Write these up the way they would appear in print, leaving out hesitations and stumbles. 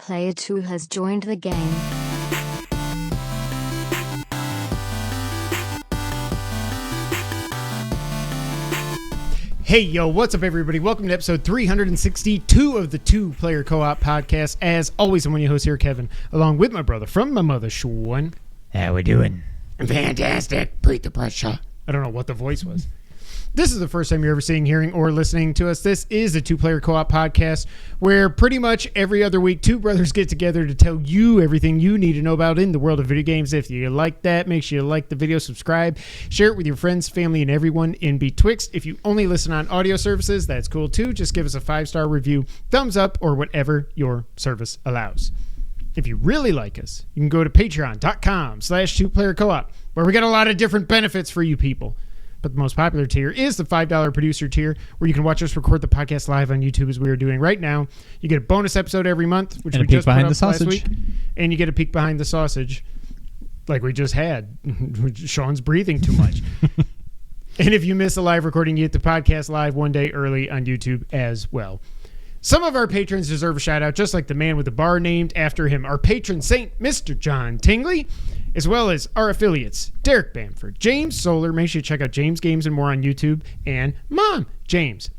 Player 2 has joined the game. Hey, yo, what's up, everybody? Welcome to episode 362 of the Two Player Co-op Podcast. As always, I'm one of your hosts here, Kevin, along with my brother from my mother, Sean. How we doing? Fantastic. Put the pressure. I don't know what the voice was. This is the first time you're ever seeing, hearing, or listening to us. This is the Two Player Co-op Podcast, where pretty much every other week, two brothers get together to tell you everything you need to know about in the world of video games. If you like that, make sure you like the video, subscribe, share it with your friends, family, and everyone in betwixt. If you only listen on audio services, that's cool too. Just give us a 5-star review, thumbs up, or whatever your service allows. If you really like us, you can go to patreon.com/2playercoop, where we got a lot of different benefits for you people. But the most popular tier is the $5 producer tier, where you can watch us record the podcast live on YouTube as we are doing right now. You get a bonus episode every month, which we just put up last week. And you get a peek behind the sausage, like we just had. Sean's breathing too much. And if you miss a live recording, you get the podcast live one day early on YouTube as well. Some of our patrons deserve a shout out, just like the man with the bar named after him, our patron saint, Mr. John Tingley, as well as our affiliates, Derek Bamford, James Solar. Make sure you check out James Games and More on YouTube, and Mom, James.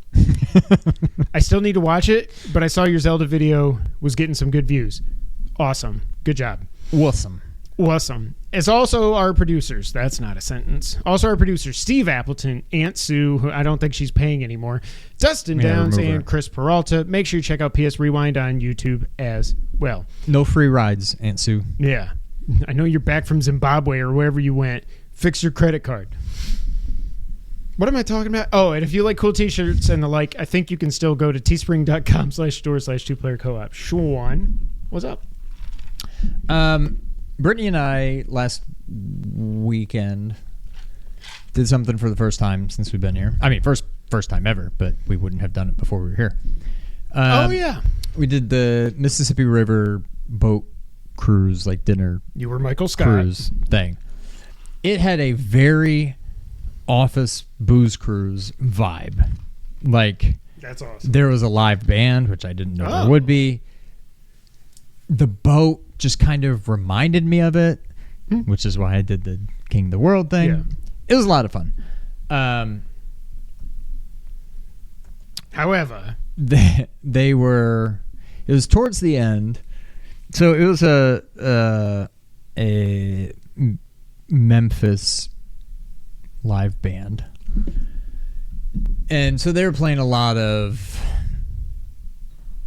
I still need to watch it, but I saw your Zelda video was getting some good views. Awesome. Good job. Awesome. As also our producers, that's not a sentence. Also our producers, Steve Appleton, Aunt Sue, who I don't think she's paying anymore, Dustin Downs, and Chris Peralta. Make sure you check out PS Rewind on YouTube as well. No free rides, Aunt Sue. Yeah. I know you're back from Zimbabwe or wherever you went. Fix your credit card. What am I talking about? Oh, and if you like cool t-shirts and the like, I think you can still go to teespring.com/store/2playercoop. Sean, what's up? Brittany and I last weekend did something for the first time since we've been here. I mean, first time ever, but we wouldn't have done it before we were here. Oh, yeah. We did the Mississippi River boat cruise, like dinner. You were Michael Scott. Cruise thing. It had a very office booze cruise vibe. Like, that's awesome. There was a live band, which I didn't know there would be. The boat just kind of reminded me of it, which is why I did the King of the World thing. Yeah. It was a lot of fun. However, they were. It was towards the end, so it was a Memphis live band, and so they were playing a lot of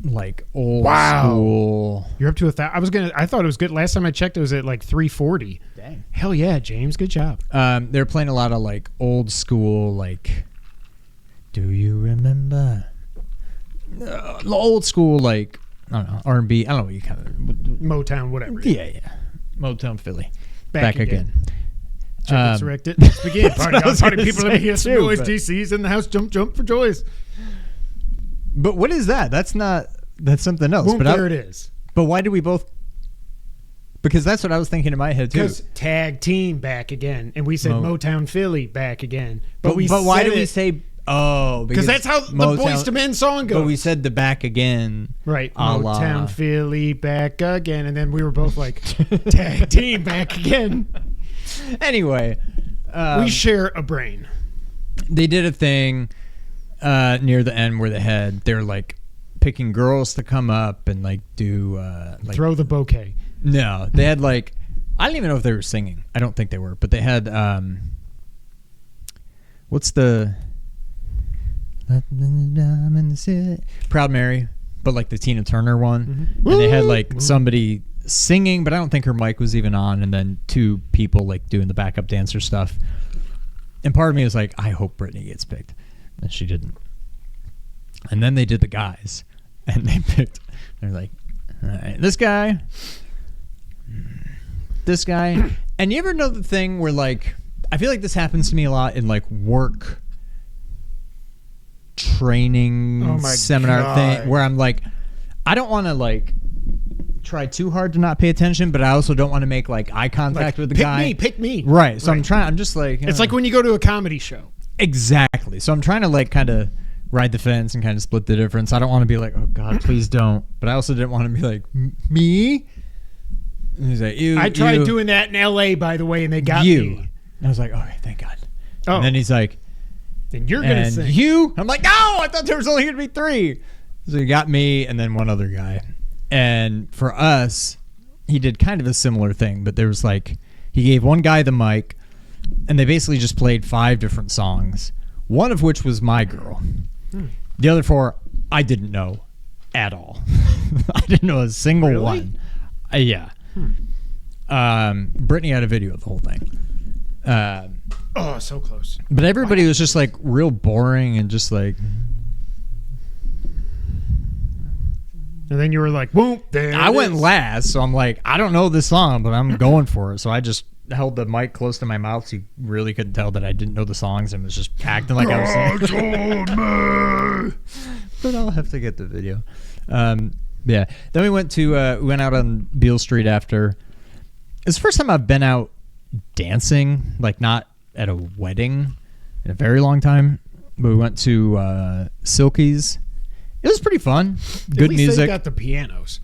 like old school. You're up to 1,000. I thought it was good. Last time I checked, it was at like 340. Dang. Hell yeah, James. Good job. They're playing a lot of like old school, like, do you remember? Old school, like, I don't know, R&B. I don't know what you kind of Motown, whatever. Yeah. Motown Philly. Back again. Resurrected. Let's begin. Party people, let me hear some noise. DC's in the house. Jump for joys. But what is that? That's something else. But there it is. But why do we both? Because that's what I was thinking in my head too. Because tag team back again, and we said Motown Philly back again. But why do we say? Oh, because that's how the Boyz II Men song goes. But we said the back again, right? Motown Philly back again, and then we were both like, tag team back again. Anyway, we share a brain. They did a thing near the end where they're like picking girls to come up and like do like throw the bouquet. No, they had like, I don't even know if they were singing. I don't think they were, but they had what's the Proud Mary, but like the Tina Turner one. Mm-hmm. And they had like somebody singing, but I don't think her mic was even on, and then two people like doing the backup dancer stuff. And part of me was like, I hope Brittany gets picked. And she didn't. And then they did the guys, and they're like, all right, this guy, and you ever know the thing where like, I feel like this happens to me a lot in like work training seminar thing, where I'm like, I don't want to like try too hard to not pay attention, but I also don't want to make like eye contact with the guy. Pick me. Right. So I'm just like, it's like when you go to a comedy show. Exactly. So I'm trying to like kind of ride the fence and kind of split the difference. I don't want to be like, oh God, please don't. But I also didn't want to be like, me? And he's like, you. I tried doing that in L.A., by the way, and they got you. me. And I was like, okay, thank God. Oh. And then he's like, then you're going to sing. You? I'm like, no, I thought there was only going to be 3. So he got me and then one other guy. And for us, he did kind of a similar thing, but there was like, he gave one guy the mic, and they basically just played 5 different songs, one of which was My Girl. The other 4, I didn't know at all. I didn't know a single one. Yeah. Brittany had a video of the whole thing. So close. But everybody was just like real boring and just like. And then you were like, boom, there I went last, so I'm like, I don't know this song, but I'm going for it. So I just held the mic close to my mouth so you really couldn't tell that I didn't know the songs and was just acting like I was saying. But I'll have to get the video. Yeah. Then we went out on Beale Street after. It's the first time I've been out dancing, like not at a wedding in a very long time. But we went to Silky's. It was pretty fun. Good At least music. They got the pianos.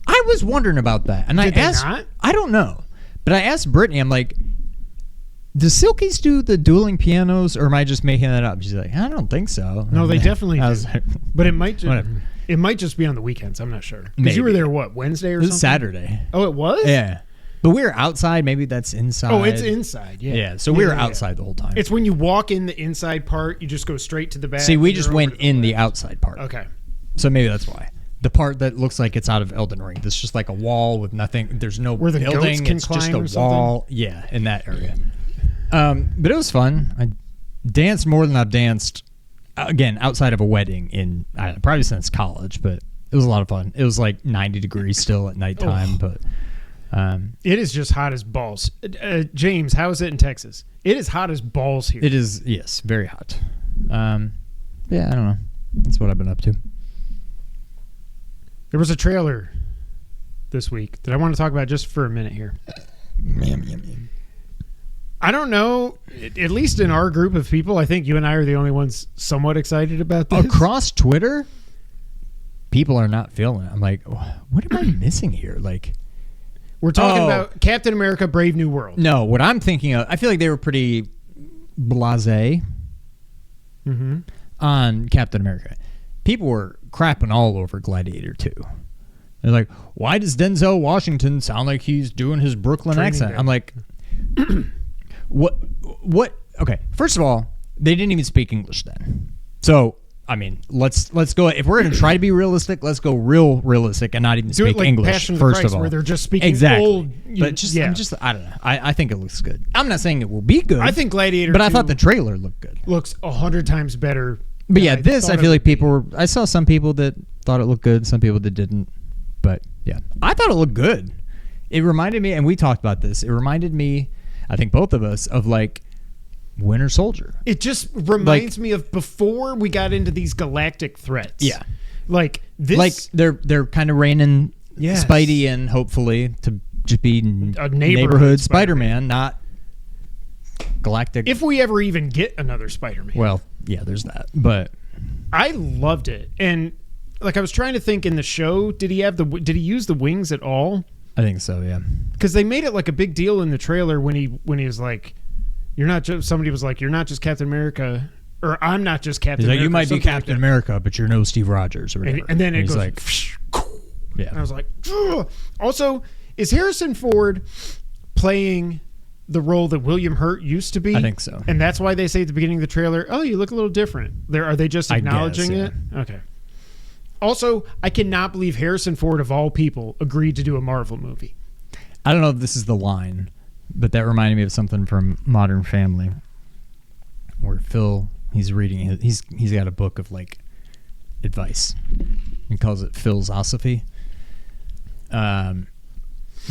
I was wondering about that, and Did I asked. They not? I don't know, but I asked Brittany. I'm like, does Silky's do the dueling pianos, or am I just making that up? She's like, I don't think so. No, they definitely do. Like, but it might just, whatever. it might just be on the weekends. I'm not sure. Maybe. Because you were there, what, Wednesday or It was something? Saturday. Oh, it was? Yeah, but we were outside. Maybe that's inside. Oh, it's inside. Yeah. Yeah, so we were outside the whole time. It's when you walk in the inside part, you just go straight to the back. See, we just went in the outside part. Okay. So maybe that's why. The part that looks like it's out of Elden Ring. That's just like a wall with nothing. There's no Where the building. goats can It's just climb a or something? wall. Yeah, in that area. But it was fun. I danced more than I've danced, again, outside of a wedding in probably since college, but it was a lot of fun. It was like 90 degrees still at nighttime, but it is just hot as balls. James, how is it in Texas? It is hot as balls here. it is, yes, very hot. Yeah, I don't know. That's what I've been up to. There was a trailer this week that I want to talk about just for a minute here. I don't know, at least in our group of people, I think you and I are the only ones somewhat excited about this. Across Twitter, people are not feeling it. I'm like, what am I missing here? Like, we're talking about Captain America: Brave New World. No, what I'm thinking of, I feel like they were pretty blasé on Captain America. People were crapping all over Gladiator 2. They're like, why does Denzel Washington sound like he's doing his Brooklyn accent? Day. I'm like, what? Okay, first of all, they didn't even speak English then. So, I mean, let's go. If we're going to try to be realistic, let's go real realistic and not even speak like English. Passion of First Christ, of all, where they're just speaking exactly. old. But I don't know. I think it looks good. I'm not saying it will be good. I think Gladiator. But 2 I thought the trailer looked good. Looks 100 times better. But yeah, this I feel like people were. I saw some people that thought it looked good, some people that didn't. But yeah, I thought it looked good. It reminded me, and we talked about this. It reminded me, I think both of us, of like Winter Soldier. It just reminds me of before we got into these galactic threats. Yeah, like this. Like they're kind of reining Spidey in, hopefully, to just be a neighborhood Spider-Man, not galactic. If we ever even get another Spider-Man. Well, yeah, there's that. But I loved it, and like I was trying to think in the show, did he use the wings at all? I think so, yeah. Because they made it like a big deal in the trailer when he was like, "You're not just." Somebody was like, "You're not just Captain America," or "I'm not just Captain America." You might be Captain America, but you're no Steve Rogers or whatever. And then it goes like, yeah. And I was like, ugh. Also, is Harrison Ford playing the role that William Hurt used to be? I think so. And that's why they say at the beginning of the trailer, "Oh, you look a little different." Are they just acknowledging it? Okay. Also, I cannot believe Harrison Ford, of all people, agreed to do a Marvel movie. I don't know if this is the line, but that reminded me of something from Modern Family, where Phil, he's reading, he's got a book of like advice. He calls it Philosophy. And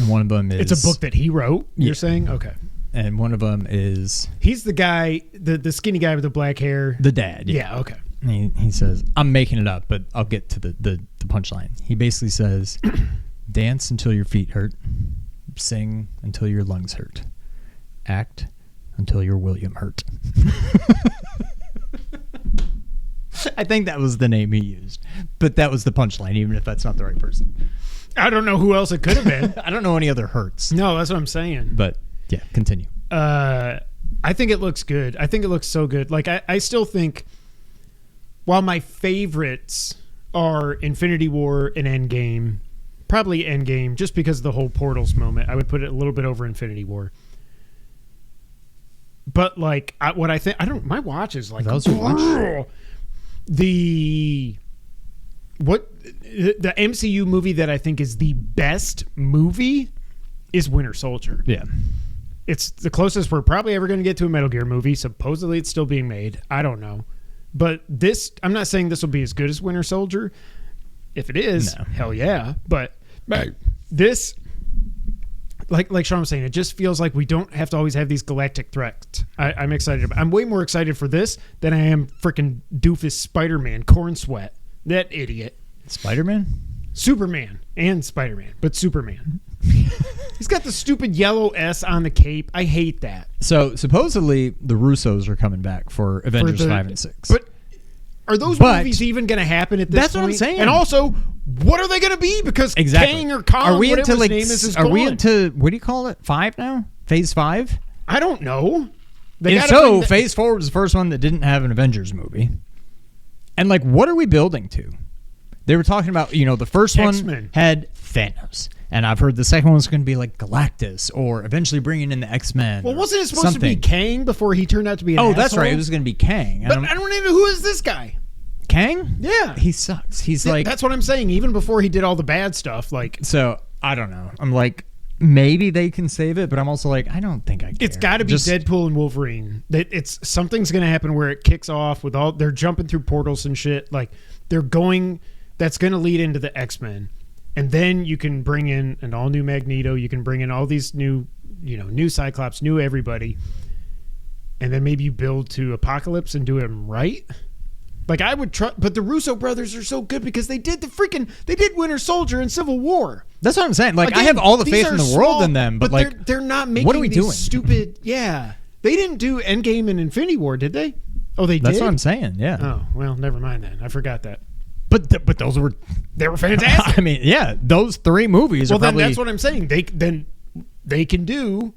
one of them is... It's a book that he wrote, you're saying? Okay. And one of them is... He's the guy, the skinny guy with the black hair. The dad. Yeah, okay. He says, I'm making it up, but I'll get to the punchline. He basically says, dance until your feet hurt. Sing until your lungs hurt. Act until your William hurt. I think that was the name he used. But that was the punchline, even if that's not the right person. I don't know who else it could have been. I don't know any other Hertz. No, that's what I'm saying. But, yeah, continue. I think it looks good. I think it looks so good. Like, I still think, while my favorites are Infinity War and Endgame, probably Endgame, just because of the whole Portals moment, I would put it a little bit over Infinity War. But, like, my watch is like, the MCU movie that I think is the best movie is Winter Soldier. Yeah. It's the closest we're probably ever going to get to a Metal Gear movie. Supposedly it's still being made. I don't know. But I'm not saying this will be as good as Winter Soldier. If it is, hell yeah. But this, like Sean was saying, it just feels like we don't have to always have these galactic threats. I'm excited I'm way more excited for this than I am freaking doofus Spider-Man, Corn Sweat. That idiot. Spider-Man? Superman and Spider-Man, but Superman. He's got the stupid yellow S on the cape. I hate that. So supposedly the Russos are coming back for Avengers 5 and 6. But are those movies even going to happen at this point? That's what I'm saying. And also, what are they going to be? Because Kang or Kong, are we whatever into, his name is are gone. we into, what do you call it, 5 now? Phase 5? I don't know. Phase 4 was the first one that didn't have an Avengers movie. And, like, what are we building to? They were talking about, the first X-Men. one had Thanos. And I've heard the second one's going to be like Galactus or eventually bringing in the X-Men. Well, wasn't it supposed to be Kang before he turned out to be an asshole? That's right. It was going to be Kang. But I don't even know, who is this guy? Kang? Yeah. He sucks. He's like... That's what I'm saying. Even before he did all the bad stuff. So, I don't know. I'm like, maybe they can save it, but I'm also like, I don't think I care. It's got to be Deadpool and Wolverine. Something's going to happen where it kicks off with all... They're jumping through portals and shit. Like, they're going... That's going to lead into the X-Men. And then you can bring in an all-new Magneto. You can bring in all these new Cyclops, new everybody. And then maybe you build to Apocalypse and do him right. Like, I would try... But the Russo brothers are so good because they did Winter Soldier and Civil War. That's what I'm saying. Like, again, I have all the faith in the world in them. But like, they're not making what are we doing? Stupid... Yeah. They didn't do Endgame and Infinity War, did they? Oh, they did? That's what I'm saying, yeah. Oh, well, never mind then. I forgot that. But those were fantastic. I mean, yeah, those 3 movies are probably... Well, then that's what I'm saying. They can do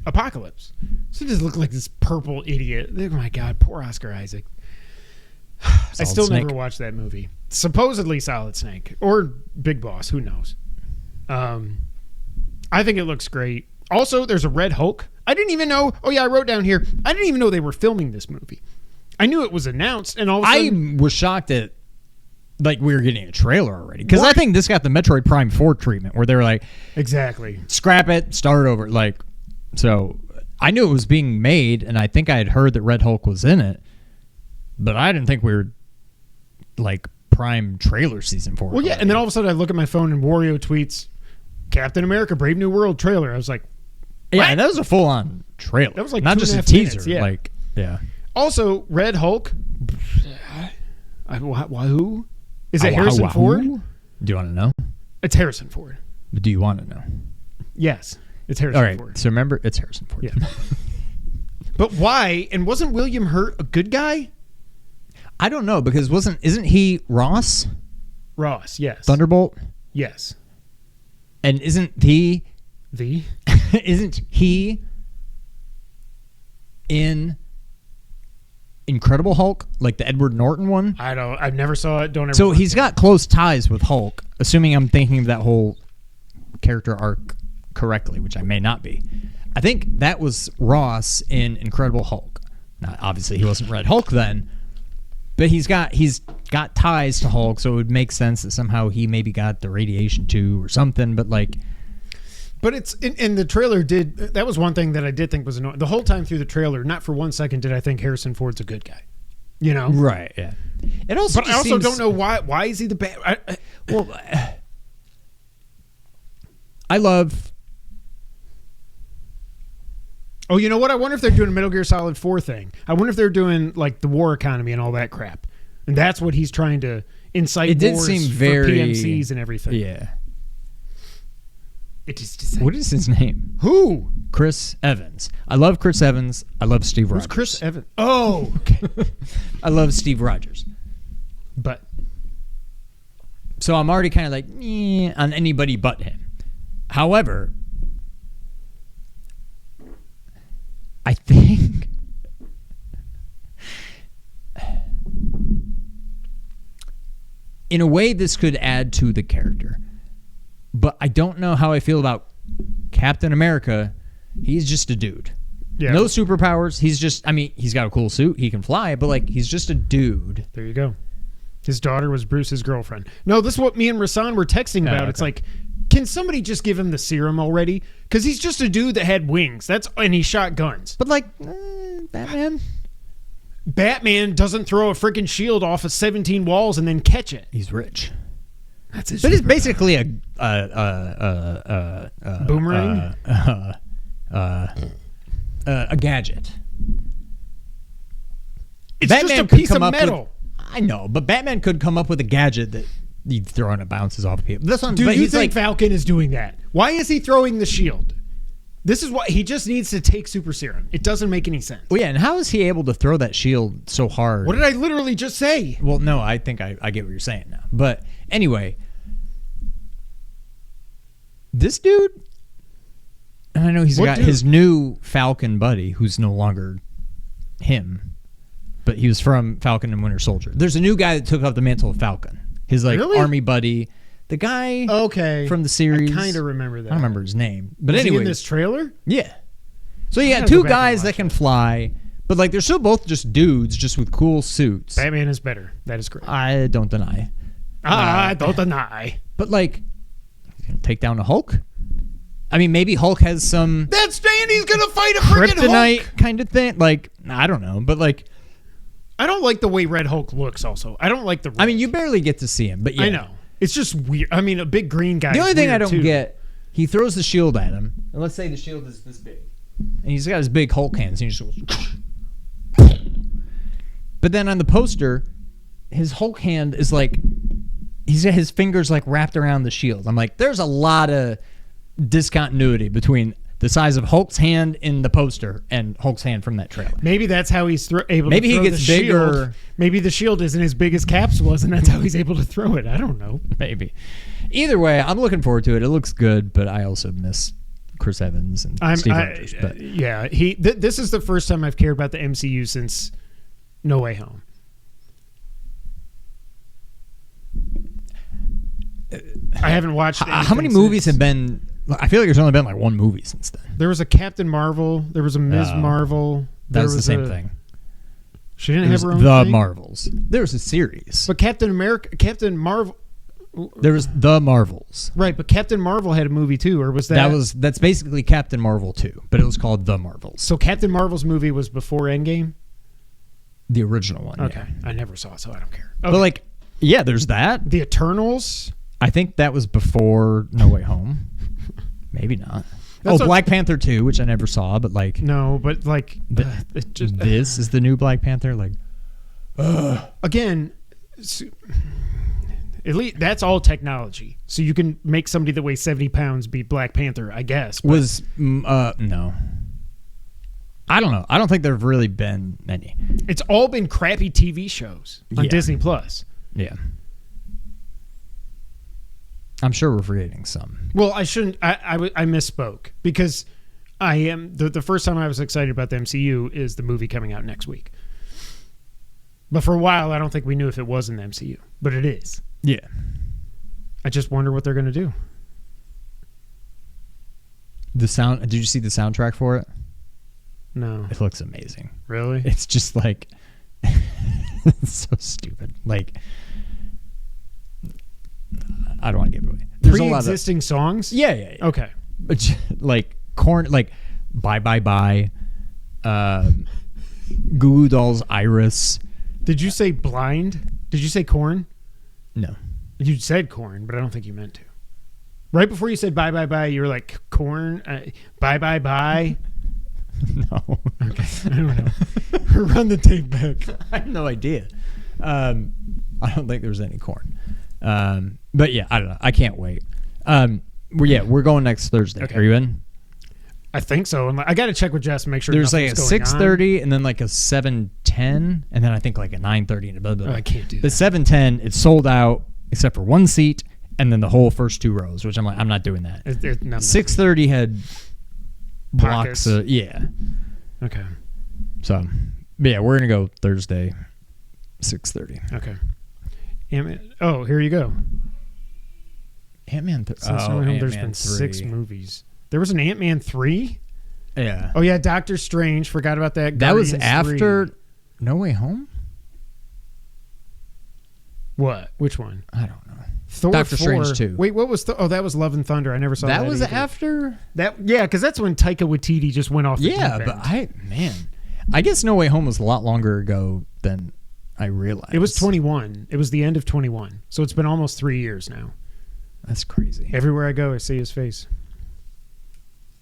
Apocalypse. So he just look like this purple idiot. Oh my God, poor Oscar Isaac. I still never watched that movie. Supposedly Solid Snake or Big Boss, who knows? I think it looks great. Also, there's a Red Hulk. I didn't even know. Oh yeah, I wrote down here. I didn't even know they were filming this movie. I knew it was announced, and all of a sudden, I was shocked that we were getting a trailer already, because I think this got the Metroid Prime 4 treatment, where they were like, exactly, scrap it, start over. Like, so I knew it was being made, and I think I had heard that Red Hulk was in it, but I didn't think we were like Prime trailer season 4. Well, yeah, and then all of a sudden I look at my phone and Wario tweets Captain America Brave New World trailer. I was like, what? Yeah, and that was a full on trailer. That was like not just a teaser. Minutes, like, yeah. Also, Red Hulk. Who? Is it Harrison Ford? Do you want to know? It's Harrison Ford. But do you want to know? Yes, it's Harrison Ford. So remember, it's Harrison Ford. Yeah. But why? And wasn't William Hurt a good guy? I don't know, because isn't he Ross? Ross, yes. Thunderbolt? Yes. And isn't he in Incredible Hulk, like the Edward Norton one? I never saw it. Don't ever. So he's got close ties with Hulk, assuming I'm thinking of that whole character arc correctly, which I may not be. I think that was Ross in Incredible Hulk. Now, obviously, he wasn't Red Hulk then, but he's got ties to Hulk, so it would make sense that somehow he maybe got the radiation too or something. But like, but it's in the trailer. That was one thing that I did think was annoying the whole time through the trailer. Not for 1 second did I think Harrison Ford's a good guy. You know, right? Yeah. It also, but I also don't know why. Why is he the bad? I love. Oh, you know what? I wonder if they're doing a Metal Gear Solid 4 thing. I wonder if they're doing like the war economy and all that crap, and that's what he's trying to incite. It did wars seem for very PMCs and everything. Yeah. It just what is his name? Who? Chris Evans. I love Chris Evans. I love Steve Rogers. Who's Chris Evans? Oh, okay. I love Steve Rogers. But so I'm already kind of like on anybody but him. However, I think in a way this could add to the character. But I don't know how I feel about Captain America. He's just a dude. yeah, No superpowers. He's just, I mean, he's got a cool suit. He can fly, but like, he's just a dude. there you go. His daughter was Bruce's girlfriend. No, this is what me and Rasan were texting about. okay. It's like, can somebody just give him the serum already? Because he's just a dude that had wings. And he shot guns. But like, Batman? Batman doesn't throw a freaking shield off of 17 walls and then catch it. He's rich. That's his. But it's superpower. basically a Boomerang? A gadget. It's Batman just a could piece come of up metal. I know, but Batman could come up with a gadget that you throw and it bounces off people. This one, Dude, but you he's think like, Falcon is doing that? Why is he throwing the shield? This is what he just needs to take super serum. It doesn't make any sense. well, yeah, and how is he able to throw that shield so hard? What did I literally just say? Well, no, I think I get what you're saying now. But anyway, this dude, and I know he's What got dude? his new Falcon buddy, who's no longer him, but he was from Falcon and Winter Soldier. There's a new guy that took up the mantle of Falcon. His like Really? army buddy, the guy Okay. from the series. I kind of remember that. I don't remember his name, but Was he anyway, in this trailer? yeah. So you I got gotta two go back and guys watch that can fly, but like they're still both just dudes, just with cool suits. Batman is better. That is correct. I don't deny. I don't deny. But like, he's gonna take down a Hulk. I mean, maybe Hulk has some That's Danny's gonna fight a freaking kryptonite Hulk. kind of thing. Like, I don't know, but like, I don't like the way Red Hulk looks. Also, I don't like the. Red. I mean, you barely get to see him, but yeah, I know it's just weird. I mean, a big green guy. The only is thing I weird, don't too. get, he throws the shield at him, and let's say the shield is this big, and he's got his big Hulk hands, and he just goes. But then on the poster, his Hulk hand is like, he's got his fingers like wrapped around the shield. I'm like, there's a lot of discontinuity between the size of Hulk's hand in the poster and Hulk's hand from that trailer. Maybe that's how he's able. Maybe to he throw gets the bigger. Shield. Maybe the shield isn't as big as Cap's was, and that's how he's able to throw it. I don't know. Maybe. Either way, I'm looking forward to it. It looks good, but I also miss Chris Evans and Steve Rogers. But Yeah, this is the first time I've cared about the MCU since No Way Home. I haven't watched. how many anything movies since. have been? I feel like there's only been like one movie since then. There was a Captain Marvel. There was a Ms. Marvel. There That's the was same thing. She didn't There's have her own the thing? Marvels. There was a series. But Captain Marvel. There was the Marvels. Right, but Captain Marvel had a movie too, or was that? That's basically Captain Marvel 2, but it was called The Marvels. So Captain Marvel's movie was before Endgame. The original one. Okay, Yeah. I never saw it, so I don't care. But like, yeah, there's that. The Eternals. I think that was before No Way Home. Maybe not. That's Black Panther 2, which I never saw, but like No, but like it just this is the new Black Panther. Like, again, at least that's all technology. So you can make somebody that weighs 70 pounds be Black Panther, I guess. But was no. I don't know. I don't think there have really been many. it's all been crappy TV shows on Yeah. Disney Plus. Yeah. I'm sure we're forgetting some. Well, I shouldn't. I misspoke because I am the first time I was excited about the MCU is the movie coming out next week. But for a while, I don't think we knew if it was in the MCU, but it is. Yeah. I just wonder what they're going to do. The sound. Did you see the soundtrack for it? No, It looks amazing. really. It's just like it's so stupid. Like, I don't want to give it away. There's a lot of Pre-existing songs. yeah. Okay. But like corn, like bye, Goo Goo Dolls Iris. Did you say blind? Did you say corn? No, You said corn, but I don't think you meant to. Right before you said bye, you were like corn. Bye. no. Okay. I don't know. Run the tape back. I have no idea. I don't think there's any corn. But yeah, I don't know. I can't wait. We're going next Thursday. Okay. Are you in? I think so. I got to check with Jess and make sure. There's like a 6:30 on. and then like a 7:10 and then I think like a 9:30 and blah, blah, blah. Oh, I can't do the that. 7:10, it's sold out except for one seat and then the whole first 2 rows, which I'm like, I'm not doing that. 6:30 had blocks. Yeah. Okay. So, yeah, we're gonna go Thursday, 6:30. Okay. Oh, here you go. Ant-Man. There's been 6 movies. There was an Ant-Man 3? Yeah. Oh, yeah, Doctor Strange. Forgot about that. That was Guardians after 3. No Way Home? What? Which one? I don't know. Thor Doctor 4. Strange 2. Wait, what was that was Love and Thunder. I never saw that. That was either. after? Yeah, because that's when Taika Waititi just went off the Yeah, deep but end. I guess No Way Home was a lot longer ago than I realized. It was 21. It was the end of 21. So it's been almost 3 years now. That's crazy. Everywhere I go, I see his face.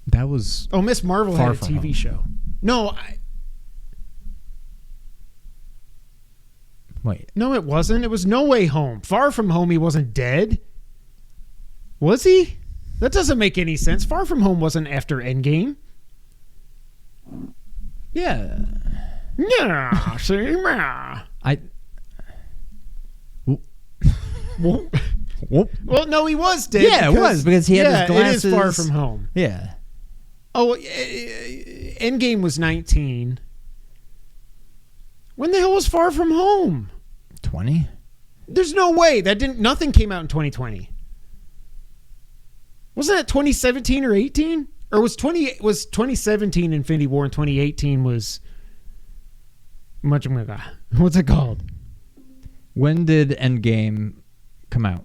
That was... Oh, Miss Marvel had a TV home. show. No, Wait. No, it wasn't. It was No Way Home. Far From Home, he wasn't dead. Was he? That doesn't make any sense. Far From Home wasn't after Endgame. Yeah. Yeah. See, yeah. Well, no, he was dead. Yeah, it was because he had his glasses. It is Far From Home. Yeah. Oh, Endgame was 19. When the hell was Far From Home? 20? There's no way. Nothing came out in 2020. Wasn't that 2017 or 18? Or was 2017 Infinity War and 2018 was what's it called? When did Endgame come out?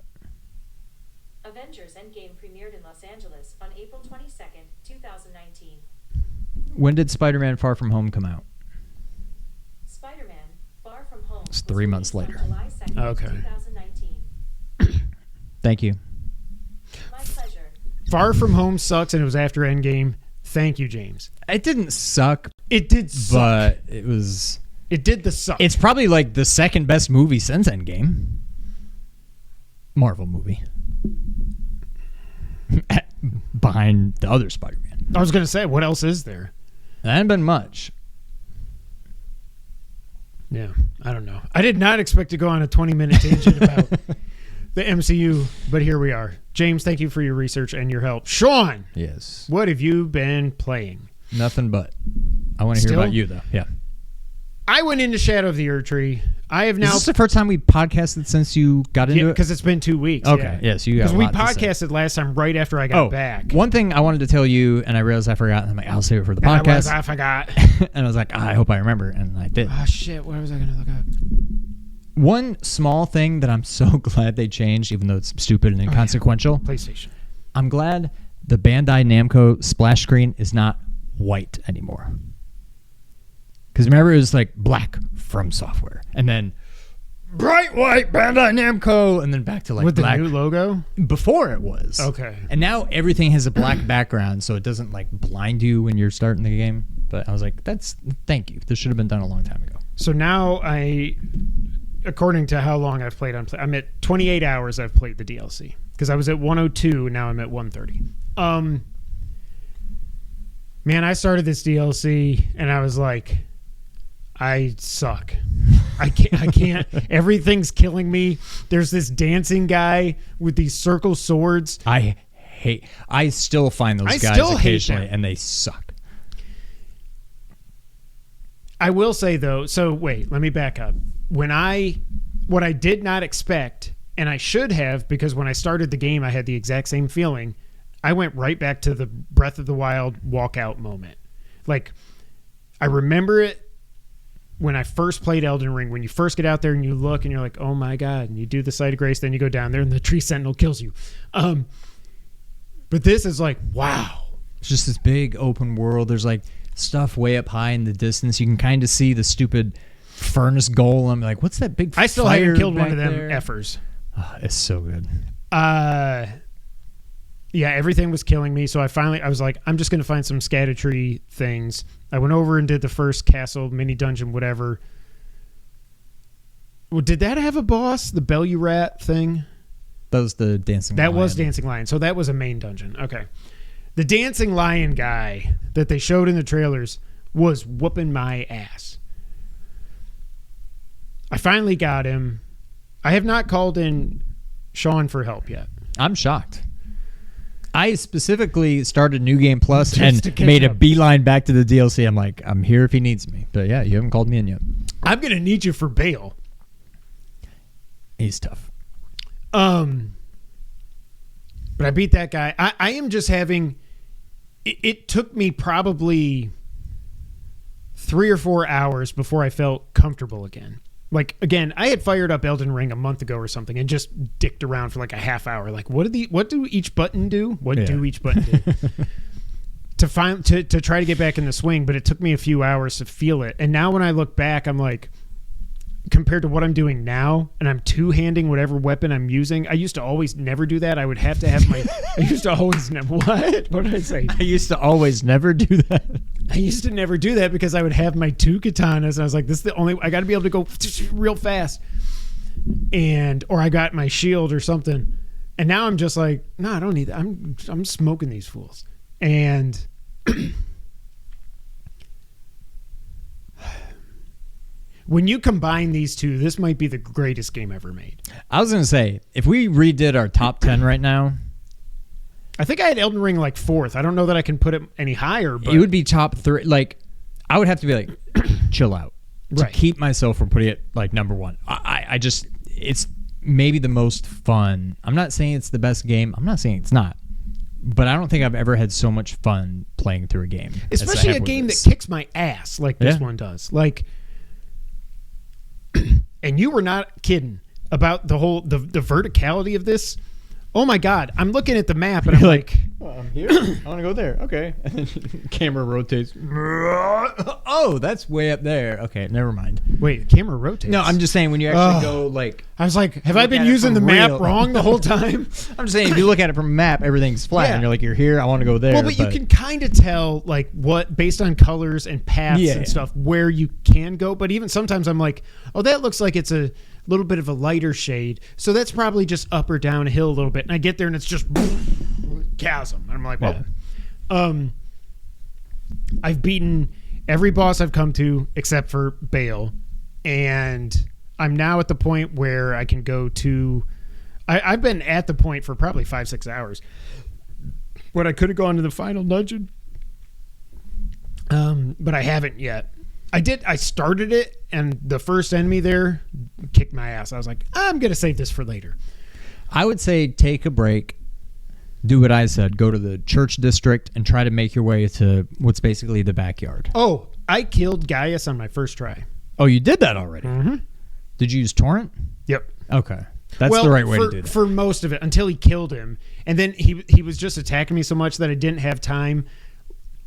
Avengers Endgame premiered in Los Angeles on April 22nd, 2019. When did Spider-Man Far From Home come out? Spider-Man Far From Home It's 3 months later. July 2nd, Okay. 2019. Thank you. My pleasure. Far From Home sucks, and it was after Endgame. Thank you, James. It didn't suck, It did suck. but it was... It did the suck. It's probably like the second best movie since Endgame. Marvel movie. Behind the other Spider-Man. I was going to say, what else is there? That hadn't been much. Yeah, I don't know. I did not expect to go on a 20-minute tangent about the MCU, but here we are. James, thank you for your research and your help. Sean, Yes. what have you been playing? Nothing but. I want to hear Still? about you, though. Yeah. I went into Shadow of the Erdtree. I have now... Is this the first time we podcasted since you got into it? because it's been 2 weeks. Okay. Yeah, so you got a because we lot to say. podcasted last time right after I got back. One thing I wanted to tell you, and I realized I forgot, and I'm like, I'll save it for the And podcast. I forgot. And I was like, I hope I remember, and I did. Oh, shit. What was I going to look up? One small thing that I'm so glad they changed, even though it's stupid and inconsequential. PlayStation. I'm glad the Bandai Namco splash screen is not white anymore. Because remember, it was like black From Software, and then bright white Bandai Namco, and then back to like With black. the new logo? Before it was. Okay. And now everything has a black background, so it doesn't like blind you when you're starting the game. But I was like, thank you. This should have been done a long time ago. So now according to how long I've played I'm at 28 hours I've played the DLC. Because I was at 102, now I'm at 130. Man, I started this DLC and I was like, I suck. I can't. Everything's killing me. There's this dancing guy with these circle swords. I still find those guys occasionally, and they suck. I will say though, so wait, let me back up. What I did not expect, and I should have, because when I started the game I had the exact same feeling, I went right back to the Breath of the Wild walkout moment. Like, I remember it when I first played Elden Ring, when you first get out there and you look and you're like, oh my God, and you do the Sight of Grace, then you go down there and the tree sentinel kills you. But this is like, wow. It's just this big open world. There's like stuff way up high in the distance. You can kind of see the stupid furnace golem. Like, what's that big I still fire haven't killed one back of them there? effers. Oh, it's so good. Yeah, everything was killing me. So I was like, I'm just going to find some Scatter-Tree things. I went over and did the first castle, mini dungeon, whatever. Well, did that have a boss? The Bellurat thing? That was the dancing That lion. was Dancing Lion. So that was a main dungeon. Okay. The dancing lion guy that they showed in the trailers was whooping my ass. I finally got him. I have not called in Sean for help yet. I'm shocked. I specifically started New Game Plus Just and made a beeline back to the DLC. I'm like, I'm here if he needs me. But yeah, you haven't called me in yet. I'm going to need you for bail. He's tough. But I beat that guy. I am just having... It took me probably 3 or 4 hours before I felt comfortable again. Like, again, I had fired up Elden Ring a month ago or something and just dicked around for like a half hour. Like, what do each button do? What do each button do? to try to get back in the swing, but it took me a few hours to feel it. And now when I look back, I'm like, compared to what I'm doing now, and I'm two-handing whatever weapon I'm using, I used to always never do that. I would have to have my... I used to always never... What? What did I say? I used to always never do that. I used to never do that because I would have my 2 katanas, and I was like, this is the only... I got to be able to go real fast. Or I got my shield or something. And now I'm just like, no, I don't need that. I'm smoking these fools. And... when you combine these two, this might be the greatest game ever made. I was going to say, if we redid our top 10 right now... I think I had Elden Ring like 4th. I don't know that I can put it any higher, but... It would be top 3. Like, I would have to be like, chill out. To keep myself from putting it like number 1. I just... It's maybe the most fun. I'm not saying it's the best game. I'm not saying it's not. But I don't think I've ever had so much fun playing through a game. Especially a game that kicks my ass like this one does. Like... And you were not kidding about the whole the verticality of this. Oh my God! I'm looking at the map and I'm like, well, I'm here. I want to go there. Okay. And then camera rotates. Oh, that's way up there. Okay, never mind. Wait, the camera rotates? No, I'm just saying when you actually go like. I was like, have I been using the map wrong the whole time? I'm just saying if you look at it from a map, everything's flat, and you're like, you're here. I want to go there. Well, but you can kind of tell like what based on colors and paths and stuff where you can go. But even sometimes I'm like, oh, that looks like it's a little bit of a lighter shade, so that's probably just up or down a hill a little bit, and I get there and it's just chasm, and I'm like, well, I've beaten every boss I've come to except for Bale, and I'm now at the point where I can go to I've been at the point for probably 5-6 hours when I could have gone to the final dungeon, but I haven't yet. I started it, and the first enemy there kicked my ass. I was like, I'm going to save this for later. I would say take a break, do what I said, go to the church district, and try to make your way to what's basically the backyard. Oh, I killed Gaius on my first try. Oh, you did that already? Mm-hmm. Did you use Torrent? Yep. Okay. That's the right way to do that. For most of it, until he killed him. And then he was just attacking me so much that I didn't have time.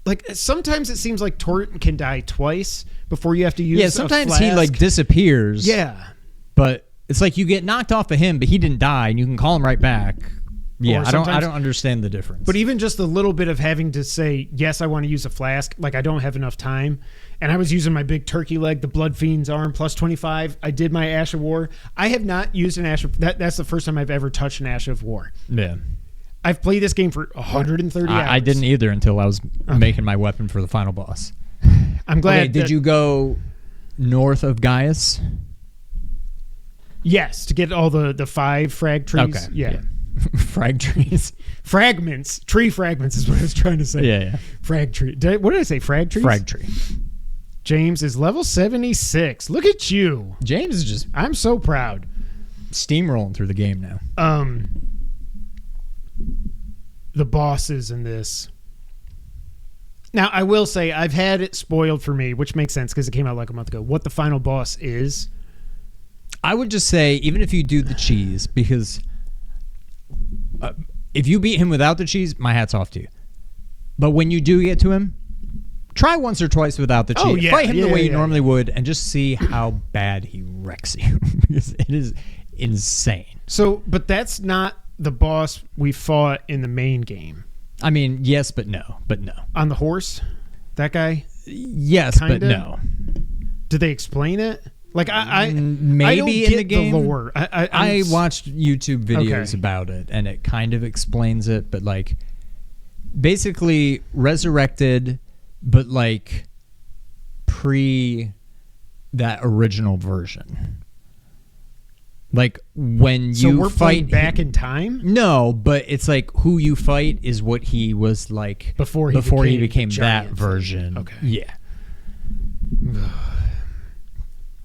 Like, sometimes it seems like Torrent can die twice before you have to use sometimes he like disappears. Yeah. But it's like you get knocked off of him, but he didn't die, and you can call him right back. Yeah, I don't understand the difference. But even just the little bit of having to say, yes, I want to use a flask, like I don't have enough time. And I was using my big turkey leg, the Blood Fiend's arm, plus 25. I did my Ash of War. I have not used an Ash of... That's the first time I've ever touched an Ash of War. Yeah. I've played this game for 130 hours. I didn't either until I was making my weapon for the final boss. I'm glad. Okay, did you go north of Gaius? Yes, to get all the 5 frag trees. Okay. Yeah. Frag trees. Fragments. Tree fragments is what I was trying to say. Yeah. Frag tree. What did I say? Frag trees? Frag tree. James is level 76. Look at you. James is just... I'm so proud. Steamrolling through the game now. The bosses in this. Now, I will say I've had it spoiled for me, which makes sense because it came out like a month ago, what the final boss is. I would just say, even if you do the cheese, because if you beat him without the cheese, my hat's off to you. But when you do get to him, try once or twice without the cheese. Oh, yeah, fight him the way you normally would, and just see how bad he wrecks you. Because it is insane. So, but that's not the boss we fought in the main game. I mean, yes, but no. On the horse? That guy? Yes, Kinda? but no. Did they explain it? Like, maybe I don't in get the game. The lore. I watched YouTube videos about it, and it kind of explains it, but like basically resurrected, but like pre that original version. Like when you we're fight back in time? No, but it's like who you fight is what he was like before he became that version. Okay. Yeah.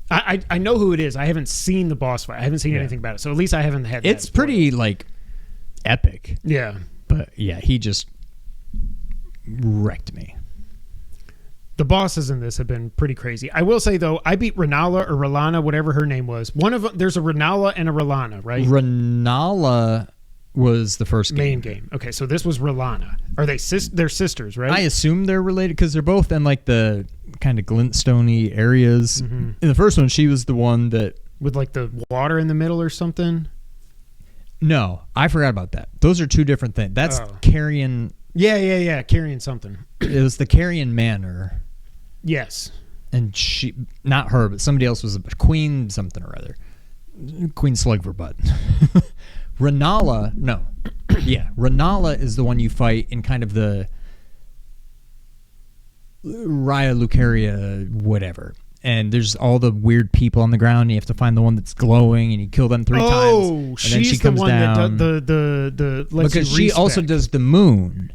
I know who it is. I haven't seen the boss fight. I haven't seen anything about it. So at least I haven't had that. It's pretty like epic. Yeah. But yeah, he just wrecked me. The bosses in this have been pretty crazy. I will say though, I beat Renala or Ralana, whatever her name was. One of them, there's a Renala and a Ralana, right? Renala was the first main game. Okay, so this was Ralana. Are they they're sisters, right? I assume they're related because they're both in like the kind of glintstony areas. In the first one, she was the one that with like the water in the middle or something. No, I forgot about that. Those are two different things. That's Carrion. Yeah. Carrion something. It was the Carrion Manor. Yes. And she, not her, but somebody else was a Queen something or other. Queen Slugverbutt. Renala, no. Yeah, Renala is the one you fight in kind of the Raya Lucaria whatever. And there's all the weird people on the ground. And you have to find the one that's glowing, and you kill them 3 times. Oh, she's then she comes the one down. that the lets because you she respec. also does the moon.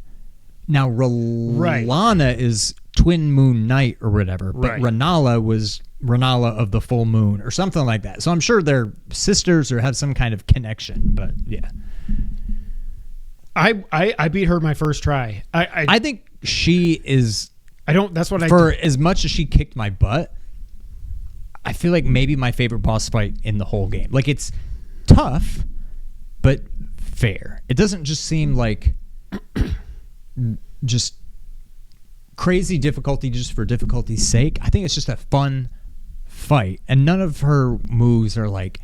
Now Ralana is Twin Moon Night or whatever, but Renala was Renala of the full moon or something like that. So I'm sure they're sisters or have some kind of connection. But yeah, I beat her my first try. I think she is. I don't. That's what for as much as she kicked my butt. I feel like maybe my favorite boss fight in the whole game. Like it's tough, but fair. It doesn't just seem like just crazy difficulty just for difficulty's sake. I think it's just a fun fight, and none of her moves are like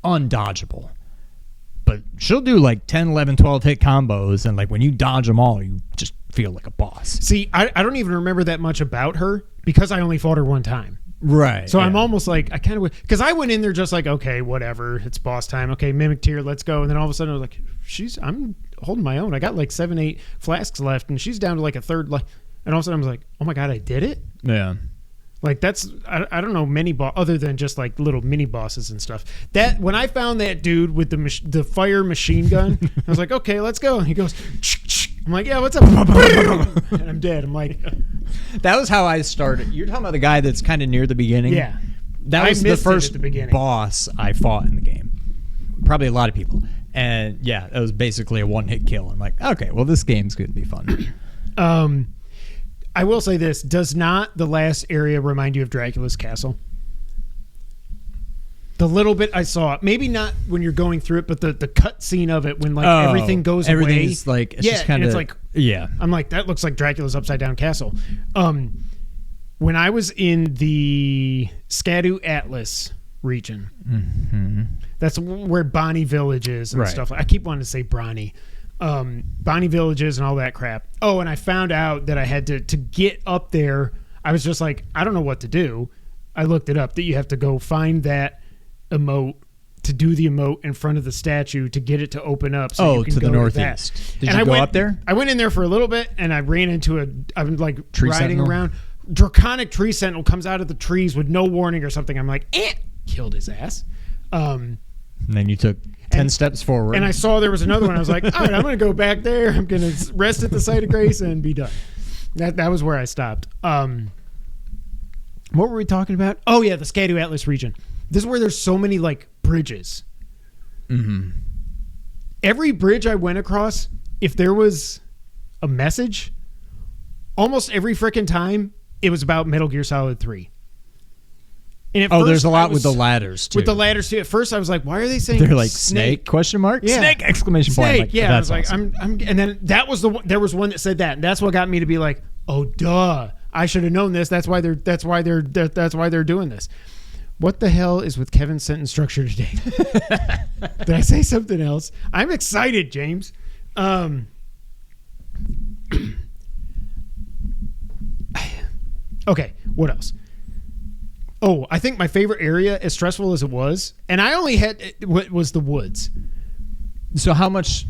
undodgeable. But she'll do like 10, 11, 12 hit combos, and like when you dodge them all, you just feel like a boss. See, I don't even remember that much about her because I only fought her one time. Right. So I'm almost like, I kind of, because I went in there just like, okay, whatever, it's boss time. Okay, mimic tier, let's go. And then all of a sudden I was like, I'm holding my own. I got like 7, 8 flasks left, and she's down to like a third. And all of a sudden I was like, oh my God, I did it? Yeah. Like that's, I don't know many other than just like little mini bosses and stuff. That when I found that dude with the fire machine gun, I was like, okay, let's go. And he goes, I'm like, yeah, what's up? And I'm dead. I'm like, that was how I started. You're talking about the guy that's kind of near the beginning. Yeah, that was the first boss I fought in the game. Probably a lot of people, and yeah, it was basically a 1-hit kill. I'm like, okay, well, this game's going to be fun. I will say this: does not the last area remind you of Dracula's castle? The little bit I saw, maybe not when you're going through it, but the cut scene of it when like everything goes away. Everything's like, it's just kind of, it's like, yeah. I'm like, that looks like Dracula's upside down castle. When I was in the Skadu Atlas region, that's where Bonnie Village is and stuff. I keep wanting to say Bronny. Bonnie Villages and all that crap. Oh, and I found out that I had to get up there. I was just like, I don't know what to do. I looked it up that you have to go find that emote to do the emote in front of the statue to get it to open up. So you can to go the northeast. To Did you go up there? I went in there for a little bit, and I ran into I'm like tree riding sentinel? around. Draconic tree sentinel comes out of the trees with no warning or something. I'm like, killed his ass. And then you took 10 steps forward. And I saw there was another one. I was like, all right, I'm going to go back there. I'm going to rest at the site of grace and be done. That was where I stopped. What were we talking about? Oh, yeah, the Skadu Atlas region. This is where there's so many, like, bridges. Mm-hmm. Every bridge I went across, if there was a message, almost every freaking time, it was about Metal Gear Solid 3. And there's a lot with the ladders, too. With the ladders, too. At first, I was like, why are they saying they're like, snake? Question mark? Yeah. Snake! Exclamation point. Snake, like, yeah. I was like, awesome. and then that was there was one that said that, and that's what got me to be like, oh, duh. I should have known this. That's why they're doing this. What the hell is with Kevin's sentence structure today? Did I say something else? I'm excited, James. Okay, what else? Oh, I think my favorite area, as stressful as it was, and I only had was the woods. So how much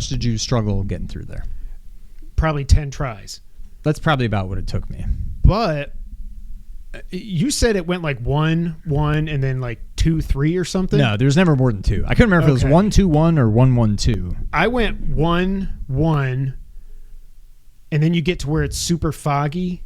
did you struggle getting through there? probably 10 tries. That's probably about what it took me. But you said it went like 1, 1, and then like 2, 3 or something? No, there's never more than 2. I couldn't remember if it was 1, 2, 1 or 1, 1, 2. I went 1, 1, and then you get to where it's super foggy,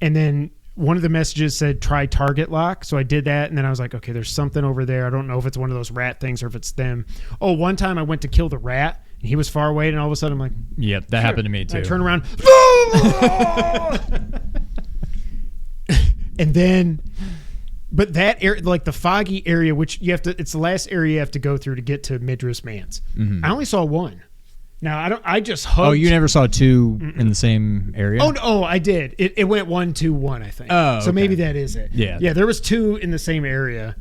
and then one of the messages said try target lock, so I did that, and then I was like, okay, there's something over there. I don't know if it's one of those rat things or if it's them. Oh, one time I went to kill the rat, and he was far away, and all of a sudden I'm like, yep, that happened to me too. I turn around, and then, but that area, like the foggy area, which you have to, it's the last area you have to go through to get to Midra's Manse. Mm-hmm. I only saw 1. Now I just hugged. Oh, you never saw 2 in the same area? Oh, no, I did. It went 1, 2, 1, I think. Oh, so okay. maybe that is it. Yeah. There was 2 in the same area.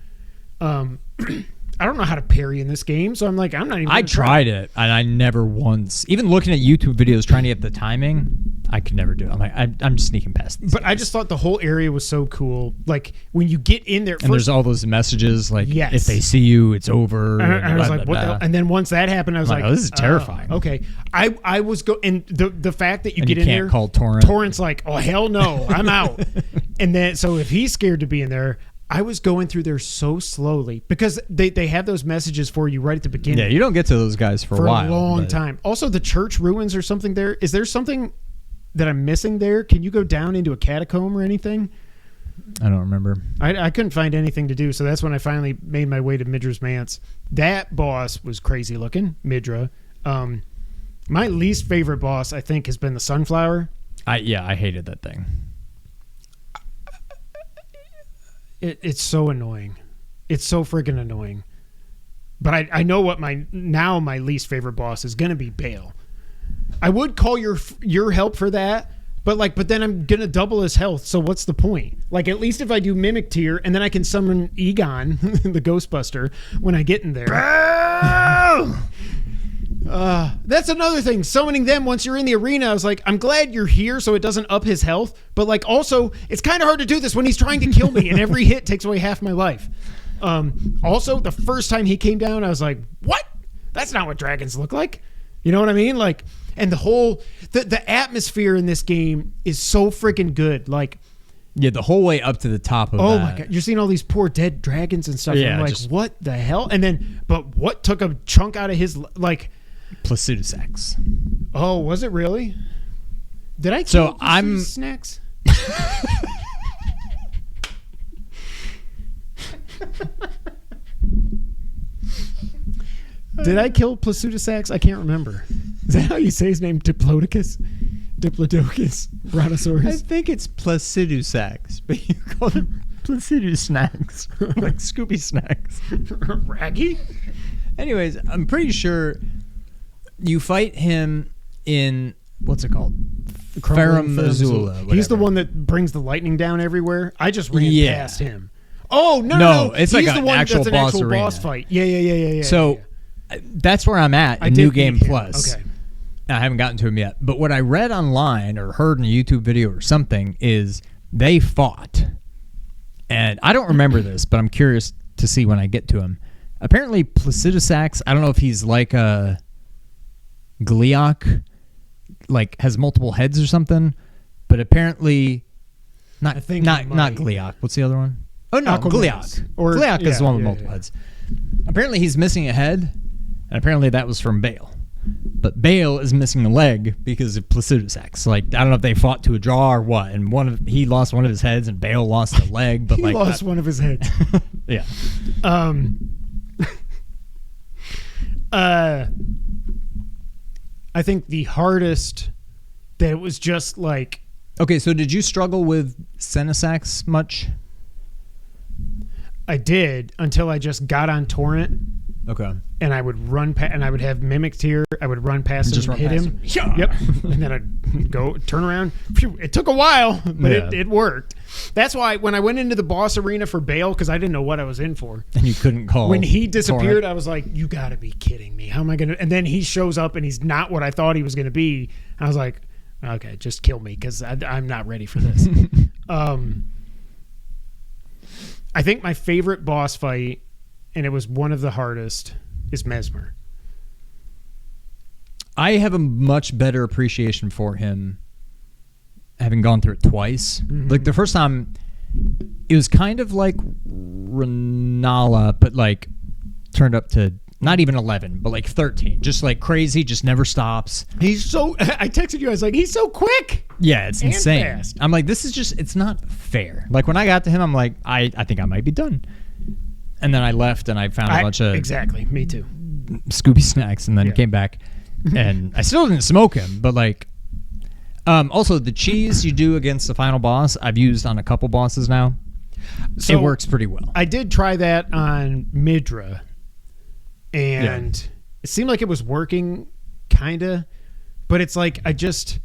I don't know how to parry in this game, so I'm like, I'm not even. I tried it, and I never once, even looking at YouTube videos trying to get the timing, I could never do it. I'm like, I'm just sneaking past these But guys. I just thought the whole area was so cool. Like when you get in there, and there's all those messages like, Yes. if they see you, it's over. and I was blah, like, blah, what the blah. hell? And then once that happened, I was I'm like, like, oh, this is terrifying. Okay, I was and the fact that you And get you in can't there, call Torrent. Torrent's like, oh hell no, I'm out. And then so if he's scared to be in there, I was going through there so slowly because they have those messages for you right at the beginning. Yeah, you don't get to those guys for a while. a long but- time. Also, the church ruins or something there. Is there something that I'm missing there? Can you go down into a catacomb or anything? I don't remember. I couldn't find anything to do, so that's when I finally made my way to Midra's Manse. That boss was crazy looking, Midra. My least favorite boss, I think, has been the Sunflower. I hated that thing. It's so annoying. It's so freaking annoying. But I know what my least favorite boss is going to be Bale. I would call your help for that, but then I'm going to double his health, so what's the point? Like, at least if I do Mimic Tier, and then I can summon Egon, the Ghostbuster, when I get in there. That's another thing. Summoning them once you're in the arena, I was like, I'm glad you're here so it doesn't up his health. But like, also, it's kind of hard to do this when he's trying to kill me and every hit takes away half my life. Also, the first time he came down, I was like, what? That's not what dragons look like. You know what I mean? Like, and the whole, the atmosphere in this game is so freaking good. Like, yeah, the whole way up to the top of oh that. my God, you're seeing all these poor dead dragons and stuff. Yeah, and I'm like, just- what the hell? And then, but what took a chunk out of his, like, Placidusax. oh, was it really? Did I So kill I'm- snacks? Did I kill Placidusax? I can't remember. Is that how you say his name? Diplodocus? Diplodocus? Brontosaurus? I think it's Placidusax, but you call him Placidusnacks. Like Scooby Snacks. Raggy? Anyways, I'm pretty sure you fight him in, what's it called? Ferrum Azula. He's the one that brings the lightning down everywhere. I just ran Yeah. past him. Oh, no, No, it's like He's the an one actual that's an boss actual arena. boss fight. Yeah. So that's where I'm at I in did New Game beat him. Plus. Okay. I haven't gotten to him yet. But what I read online or heard in a YouTube video or something is they fought. And I don't remember this, but I'm curious to see when I get to him. Apparently, Placidusax, I don't know if he's like a Gleeok, like has multiple heads or something, but apparently not I think not he not might. Gleeok. What's the other one? Oh no, Aquamantis. Gleeok. Or- Gleeok is the one with yeah, multiple yeah. heads. Apparently he's missing a head, and apparently that was from Bale. But Bale is missing a leg because of Placidusax. Like, I don't know if they fought to a draw or what, and he lost one of his heads and Bale lost a leg. But He like lost one of his heads. yeah. I think the hardest that it was just like Okay, so did you struggle with Senesax much? I did until I just got on Torrent Okay. and I would run and I would have Mimic Tier. I would run past him Just and run hit past him. him. Yep. And then I'd go turn around. Phew, it took a while, but Yeah. it worked. That's why when I went into the boss arena for Bale, because I didn't know what I was in for. And you couldn't call. When he disappeared, Torrent. I was like, you got to be kidding me. How am I going to? And then he shows up and he's not what I thought he was going to be. I was like, okay, just kill me because I'm not ready for this. I think my favorite boss fight, and it was one of the hardest, is Mesmer. I have a much better appreciation for him having gone through it twice. Mm-hmm. Like the first time, it was kind of like Renala, but like turned up to not even 11, but like 13. Just like crazy, just never stops. He's so... I texted you, I was like, he's so quick. Yeah, it's and insane. Fast. I'm like, this is just, it's not fair. Like when I got to him, I'm like, I think I might be done. And then I left and I found a bunch of... Exactly, me too. Scooby snacks and then came back. And I still didn't smoke him, but like... also, the cheese you do against the final boss, I've used on a couple bosses now. So it works pretty well. I did try that on Midra, and it seemed like it was working, kind of. But it's like, I just...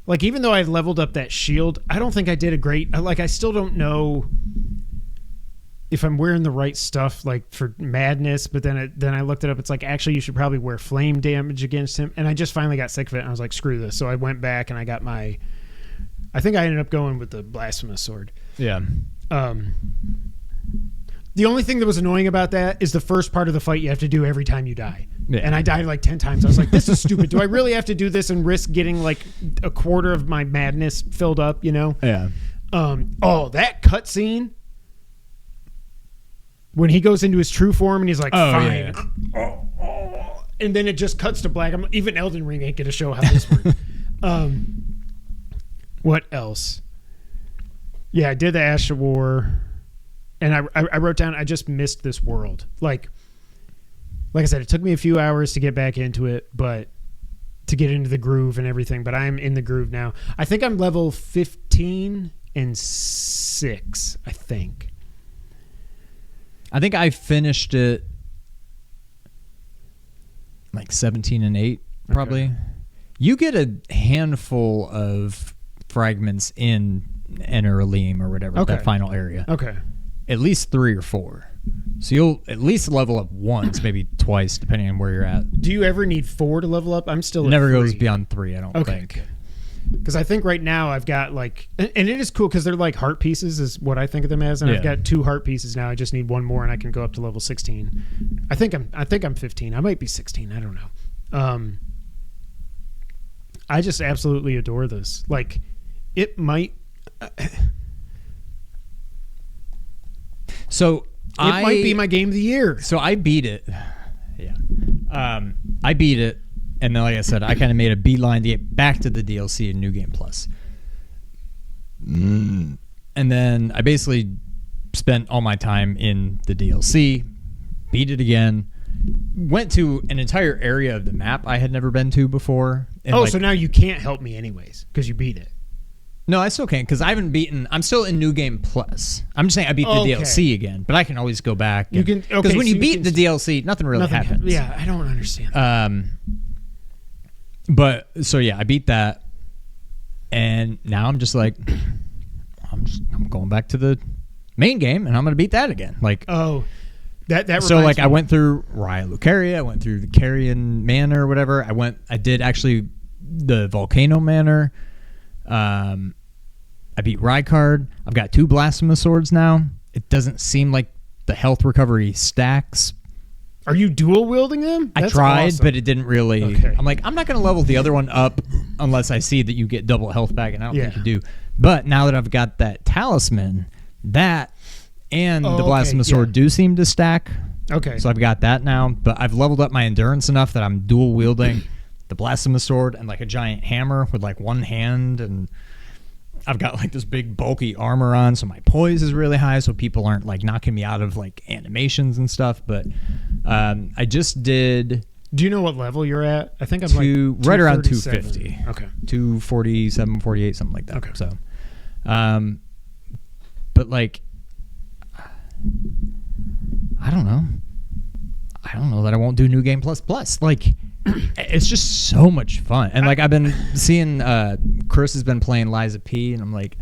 Like, even though I leveled up that shield, I don't think I did a great... Like, I still don't know if I'm wearing the right stuff, like, for madness. But then I looked it up. It's like, actually, you should probably wear flame damage against him. And I just finally got sick of it, and I was like, screw this. So I went back, and I got my... I think I ended up going with the blasphemous sword. Yeah. The only thing that was annoying about that is the first part of the fight you have to do every time you die. Yeah. And I died like 10 times. I was like, this is stupid. Do I really have to do this and risk getting like a quarter of my madness filled up, you know? Yeah. That cutscene when he goes into his true form and he's like, fine. Yeah. And then it just cuts to black. Even Elden Ring ain't going to show how this works. What else? Yeah, I did the Ash of War. And I wrote down, I just missed this world. Like I said, it took me a few hours to get back into it, but to get into the groove and everything. But I'm in the groove now. I think I'm level 15 and 6, I think. I think I finished it like 17 and 8, probably. Okay. You get a handful of fragments in Enter Aleem or whatever, that final area. Okay. At least 3 or 4. So you'll at least level up once, maybe twice, depending on where you're at. Do you ever need 4 to level up? I'm still it never goes beyond 3, I don't think. Because I think right now I've got like... And it is cool because they're like heart pieces is what I think of them as. And I've got 2 heart pieces now. I just need 1 more and I can go up to level 16. I think I'm 15. I might be 16. I don't know. I just absolutely adore this. Like, it might... So it might be my game of the year. So I beat it. Yeah. I beat it. And then, like I said, I kind of made a beeline to get back to the DLC and New Game Plus. And then I basically spent all my time in the DLC, beat it again, went to an entire area of the map I had never been to before. And so now you can't help me anyways because you beat it. No, I still can't because I haven't beaten. I'm still in New Game Plus. I'm just saying I beat the DLC again, but I can always go back. You can because when you beat the DLC, nothing really happens. Yeah, I don't understand. But so yeah, I beat that, and now I'm just like, I'm going back to the main game, and I'm gonna beat that again. Like that. So like I went through Raya Lucaria, I went through the Carrion Manor or whatever. I did actually the Volcano Manor. I beat Rykard. I've got 2 Blasphemous Swords now. It doesn't seem like the health recovery stacks. Are you dual wielding them? I tried, but it didn't really. Okay. I'm like, I'm not going to level the other one up unless I see that you get double health back, and I don't think you do. But now that I've got that talisman, that and the Blasphemous Sword do seem to stack. Okay. So I've got that now, but I've leveled up my endurance enough that I'm dual wielding the Blasphemous Sword and like a giant hammer with like one hand, and I've got like this big bulky armor on, so my poise is really high, so people aren't like knocking me out of like animations and stuff. But I just did. Do you know what level you're at? I think I'm like right around 250. Okay, 247, 48, something like that. Okay. So, but like, I don't know. I don't know that I won't do New Game Plus. Like, it's just so much fun. And like I've been seeing Chris has been playing Liza P, and I'm like,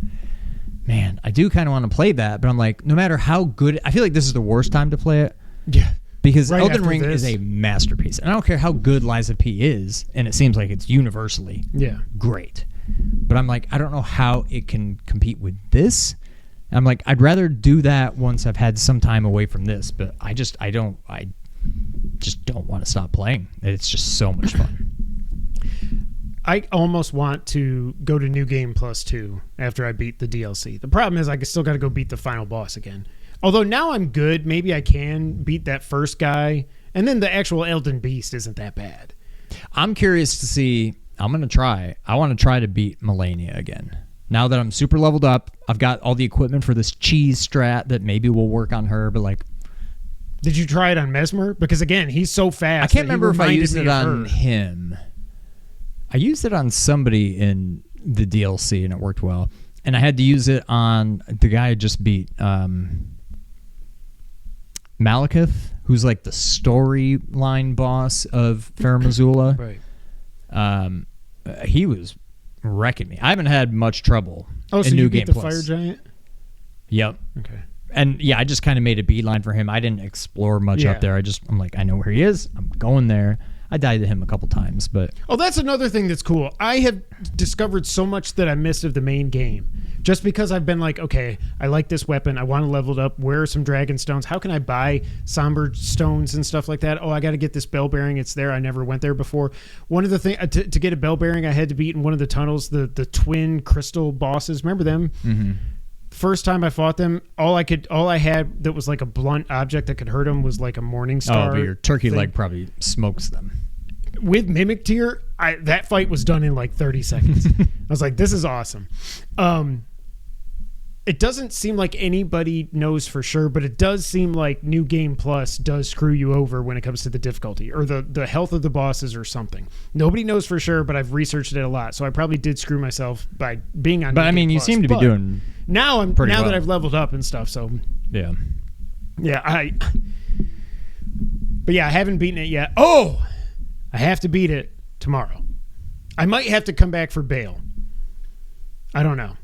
man, I do kind of want to play that, but I'm like, no matter how good, I feel like this is the worst time to play it. Yeah. Because Elden Ring is a masterpiece. And I don't care how good Liza P is, and it seems like it's universally great. But I'm like, I don't know how it can compete with this. And I'm like, I'd rather do that once I've had some time away from this, but I just don't want to stop playing. It's just so much fun. I almost want to go to New Game Plus 2 after I beat the DLC. The problem is I still got to go beat the final boss again. Although now I'm good. Maybe I can beat that first guy. And then the actual Elden Beast isn't that bad. I'm curious to see. I'm going to try. I want to try to beat Melania again. Now that I'm super leveled up, I've got all the equipment for this cheese strat that maybe will work on her, but like... Did you try it on Mesmer? Because again, he's so fast. I can't remember if I used it on him. I used it on somebody in the DLC and it worked well. And I had to use it on the guy I just beat, Malekith, who's like the storyline boss of Farum Azula. Right. He was wrecking me. I haven't had much trouble in New Game Plus. Fire Giant? Yep. Okay. And yeah, I just kind of made a beeline for him. I didn't explore much up there. I'm like, I know where he is. I'm going there. I died to him a couple times, but... Oh, that's another thing that's cool. I have discovered so much that I missed of the main game. Just because I've been like, okay, I like this weapon. I want to level it up. Where are some dragon stones? How can I buy somber stones and stuff like that? Oh, I got to get this bell bearing. It's there. I never went there before. One of the things... To get a bell bearing, I had to beat in one of the tunnels, the twin crystal bosses. Remember them? Mm-hmm. First time I fought them, all I had that was like a blunt object that could hurt them was like a morning star. Oh, but your turkey leg probably smokes them. With Mimic Tier, that fight was done in like 30 seconds. I was like, this is awesome. It doesn't seem like anybody knows for sure, but it does seem like New Game Plus does screw you over when it comes to the difficulty or the health of the bosses or something. Nobody knows for sure, but I've researched it a lot, so I probably did screw myself by being on. But I mean, you seem to be doing now. That I've leveled up and stuff. So yeah. But yeah, I haven't beaten it yet. Oh, I have to beat it tomorrow. I might have to come back for Bale. I don't know.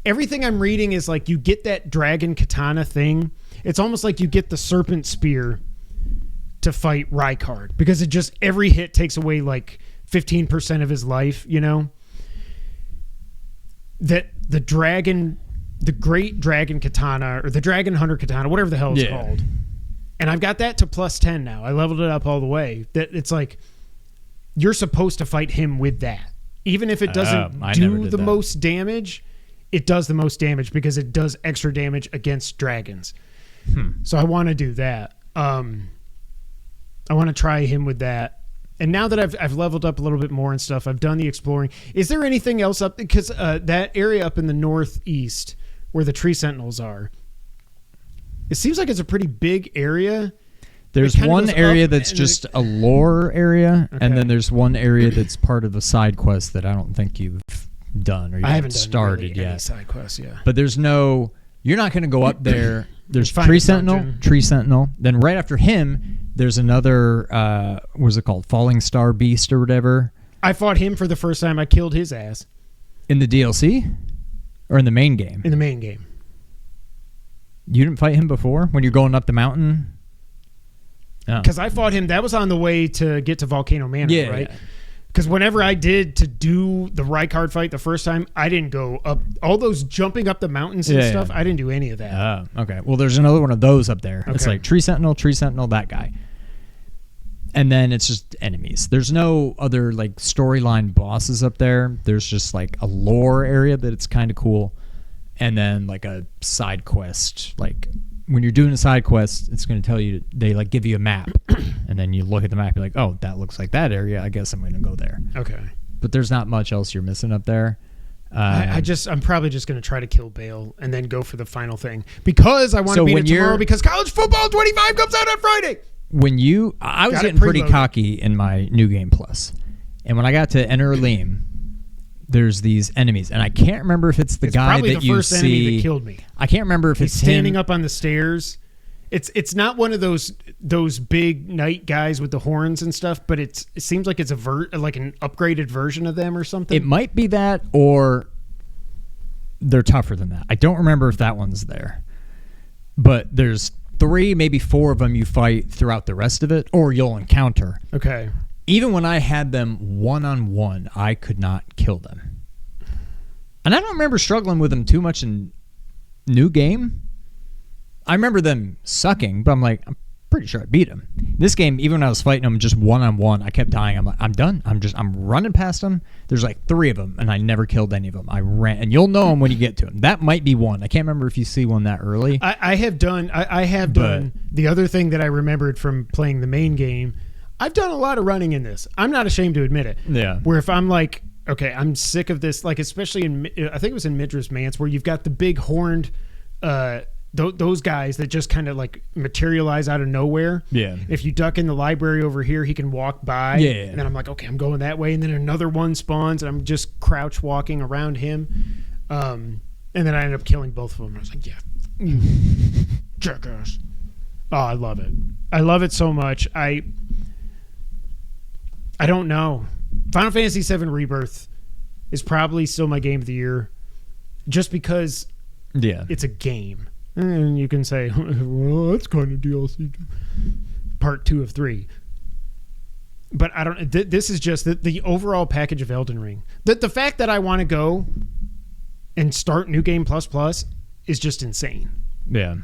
Everything I'm reading is like you get that dragon katana thing. It's almost like you get the serpent spear to fight Rykard because it just every hit takes away like 15% of his life, you know? That the great dragon katana or the dragon hunter katana, whatever the hell it's called. And I've got that to plus 10 now. I leveled it up all the way. That it's like you're supposed to fight him with that. Even if it doesn't do the most damage, it does the most damage because it does extra damage against dragons. So I want to do that. I want to try him with that. And now that I've leveled up a little bit more and stuff, I've done the exploring. Is there anything else up? Because that area up in the northeast where the tree sentinels are, it seems like it's a pretty big area. There's one area that's just a lore area, and then there's one area that's part of a side quest that I don't think you've done or you haven't started really yet. Any side quests, yeah. But there's no... You're not going to go up there. There's Tree Sentinel. Then right after him, there's another... what's it called? Falling Star Beast or whatever. I fought him for the first time. I killed his ass. In the DLC? Or in the main game? In the main game. You didn't fight him before when you're going up the mountain? Because I fought him. That was on the way to get to Volcano Manor, right? Because whenever I did to do the Rykard fight the first time, I didn't go up all those jumping up the mountains and stuff. I didn't do any of that. Oh, okay. Well, there's another one of those up there. It's like Tree Sentinel, that guy. And then it's just enemies. There's no other like storyline bosses up there. There's just like a lore area that it's kind of cool. And then like a side quest. Like when you're doing a side quest, it's going to tell you, they like give you a map. And then you look at the map, you're like, oh, that looks like that area. I guess I'm going to go there. Okay. But there's not much else you're missing up there. I'm probably just going to try to kill Bale and then go for the final thing. Because I want to beat it tomorrow because College Football 25 comes out on Friday. I was getting pretty cocky in my New Game Plus. And when I got to Enter Aleem, there's these enemies. And I can't remember if it's the guy that you see. It's probably the first enemy that killed me. I can't remember if it's standing him. up on the stairs. It's not one of those big knight guys with the horns and stuff, but it seems like it's like an upgraded version of them or something. It might be that, or they're tougher than that. I don't remember if that one's there. But there's 3, maybe 4 of them you fight throughout the rest of it, or you'll encounter. Okay. Even when I had them one-on-one, I could not kill them. And I don't remember struggling with them too much in New Game. I remember them sucking, but I'm like, I'm pretty sure I beat him. This game, even when I was fighting him just one-on-one, I kept dying. I'm like, I'm done. I'm running past him. There's like 3 of them, and I never killed any of them. I ran, and you'll know them when you get to them. That might be one. I can't remember if you see one that early. I have done the other thing that I remembered from playing the main game. I've done a lot of running in this. I'm not ashamed to admit it. Yeah. Where if I'm like, okay, I'm sick of this, like especially I think it was in Midrash Mance, where you've got the big horned those guys that just kind of like materialize out of nowhere. Yeah. If you duck in the library over here, he can walk by. Yeah. And then I'm like, okay, I'm going that way. And then another one spawns, and I'm just crouch walking around him. And then I end up killing both of them. I was like, yeah, you jackass. Oh, I love it. I love it so much. I don't know. Final Fantasy VII Rebirth is probably still my game of the year, just because it's a game. And you can say, well, that's kind of DLC. Part 2 of 3. But I don't. This is just the overall package of Elden Ring. The fact that I want to go and start New Game Plus Plus is just insane. Yeah.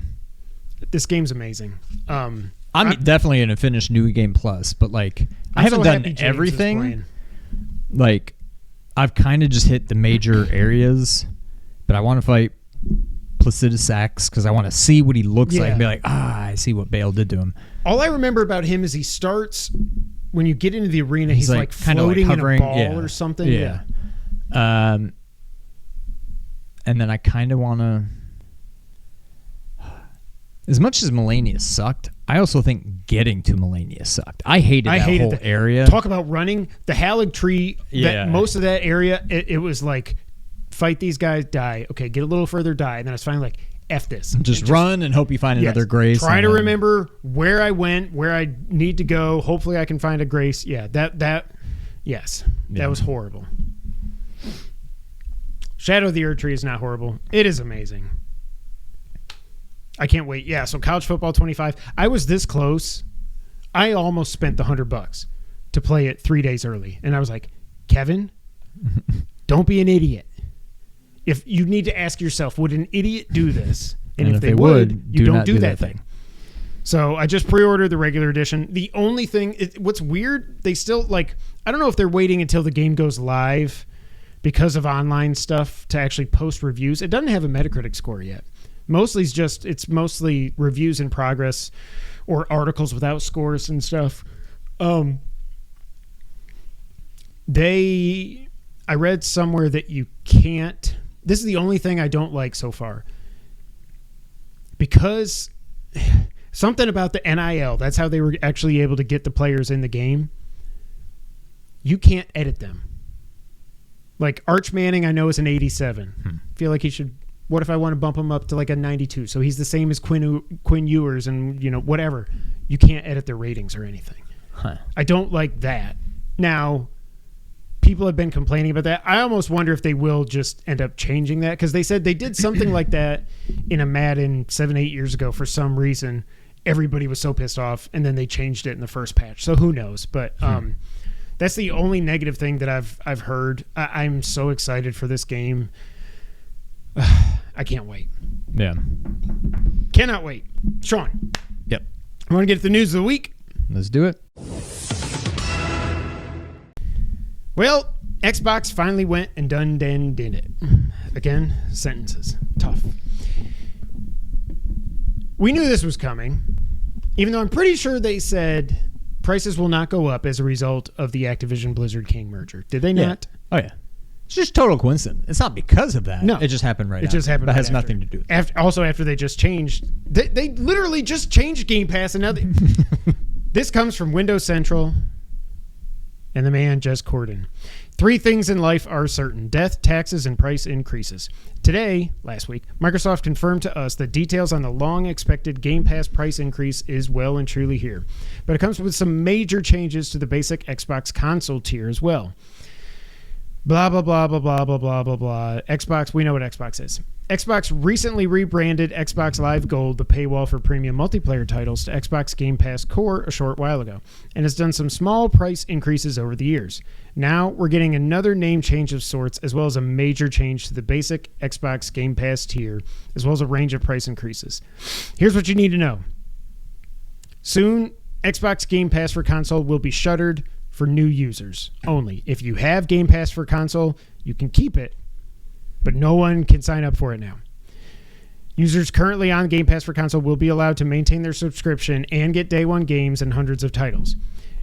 This game's amazing. I'm definitely going to finish New Game Plus, but like I haven't done everything. Like I've kind of just hit the major areas, but I want to fight Placidus Sax because I want to see what he looks like and be like, I see what Bale did to him. All I remember about him is he starts when you get into the arena, he's like floating like in a ball or something. Yeah. And then I kind of want to. As much as Melania sucked, I also think getting to Melania sucked. I hated that whole area. Talk about running. The Housekeeping, most of that area, it was like, fight these guys, die. Okay, get a little further, die. And then I was finally like, F this. Just run and hope you find another grace. Try to remember where I went, where I need to go. Hopefully I can find a grace. Yeah, that was horrible. Shadow of the Erdtree is not horrible. It is amazing. I can't wait. Yeah, so College Football 25. I was this close. I almost spent the $100 to play it 3 days early. And I was like, Kevin, don't be an idiot. If you need to ask yourself, would an idiot do this? And if they would, you don't do that thing. So I just pre-ordered the regular edition. The only thing, what's weird, they still like, I don't know if they're waiting until the game goes live because of online stuff to actually post reviews. It doesn't have a Metacritic score yet. It's mostly reviews in progress or articles without scores and stuff. I read somewhere that you can't. This is the only thing I don't like so far. Because something about the NIL, that's how they were actually able to get the players in the game. You can't edit them. Like Arch Manning, I know is an 87. Feel like he should. What if I want to bump him up to like a 92? So he's the same as Quinn Ewers and, whatever. You can't edit their ratings or anything. I don't like that. Now, people have been complaining about that. I almost wonder if they will just end up changing that because they said they did something like that in a Madden 7-8 years ago for some reason. Everybody was so pissed off, and then they changed it in the first patch. So who knows? But that's the only negative thing that I've heard. I'm so excited for this game. I can't wait. Yeah. Cannot wait. Sean. Yep. I want to get the news of the week. Let's do it. Well, Xbox finally went and did it. Again, sentences. Tough. We knew this was coming, even though I'm pretty sure they said prices will not go up as a result of the Activision Blizzard King merger. Did they not? Oh, yeah. It's just total coincidence. It's not because of that. No. It just happened right It just happened That right has after. nothing to do with it. After they just changed. They literally just changed Game Pass. And now this comes from Windows Central and the man, Jez Corden. 3 things in life are certain: death, taxes, and price increases. Today, last week, Microsoft confirmed to us that details on the long-expected Game Pass price increase is well and truly here. But it comes with some major changes to the basic Xbox console tier as well. Blah, blah, blah, blah, blah, blah, blah, blah, blah. Xbox, we know what Xbox is. Xbox recently rebranded Xbox Live Gold, the paywall for premium multiplayer titles, to Xbox Game Pass Core a short while ago, and has done some small price increases over the years. Now we're getting another name change of sorts, as well as a major change to the basic Xbox Game Pass tier, as well as a range of price increases. Here's what you need to know. Soon, Xbox Game Pass for console will be shuttered for new users only. If you have Game Pass for console, you can keep it, but no one can sign up for it now. Users currently on Game Pass for console will be allowed to maintain their subscription and get day one games and hundreds of titles.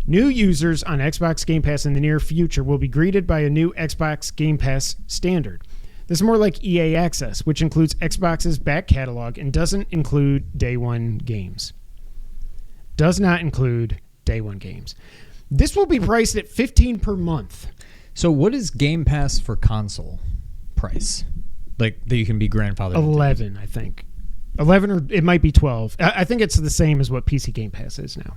New users on Xbox Game Pass in the near future will be greeted by a new Xbox Game Pass standard. This is more like EA Access, which includes Xbox's back catalog and doesn't include day one games. Does not include day one games. This will be priced at $15 per month. So what is Game Pass for console price? Like that you can be grandfathered 11, I think. 11 or it might be 12. I think it's the same as what PC Game Pass is now.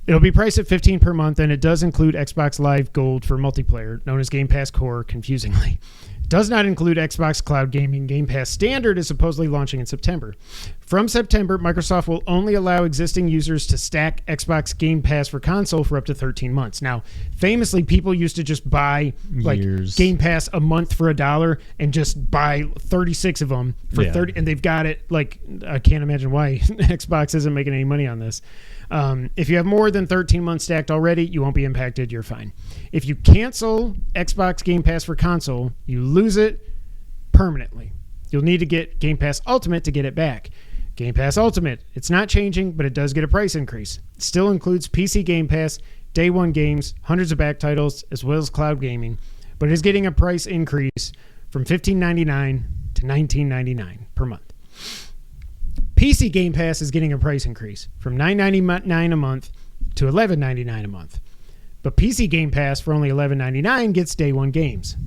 It'll be priced at $15 per month, and it does include Xbox Live Gold for multiplayer, known as Game Pass Core, confusingly. It does not include Xbox Cloud Gaming. Game Pass Standard is supposedly launching in September. From September, Microsoft will only allow existing users to stack Xbox Game Pass for console for up to 13 months. Now, famously, people used to just buy Game Pass a month for $1 and just buy 36 of them for 30, and they've got it. Like, I can't imagine why Xbox isn't making any money on this. If you have more than 13 months stacked already, you won't be impacted. You're fine. If you cancel Xbox Game Pass for console, you lose it permanently. You'll need to get Game Pass Ultimate to get it back. Game Pass Ultimate, it's not changing, but it does get a price increase. It still includes PC Game Pass, day one games, hundreds of back titles, as well as cloud gaming, but it is getting a price increase from $15.99 to $19.99 per month. PC Game Pass is getting a price increase from $9.99 a month to $11.99 a month. But PC Game Pass for only $11.99 gets day one games.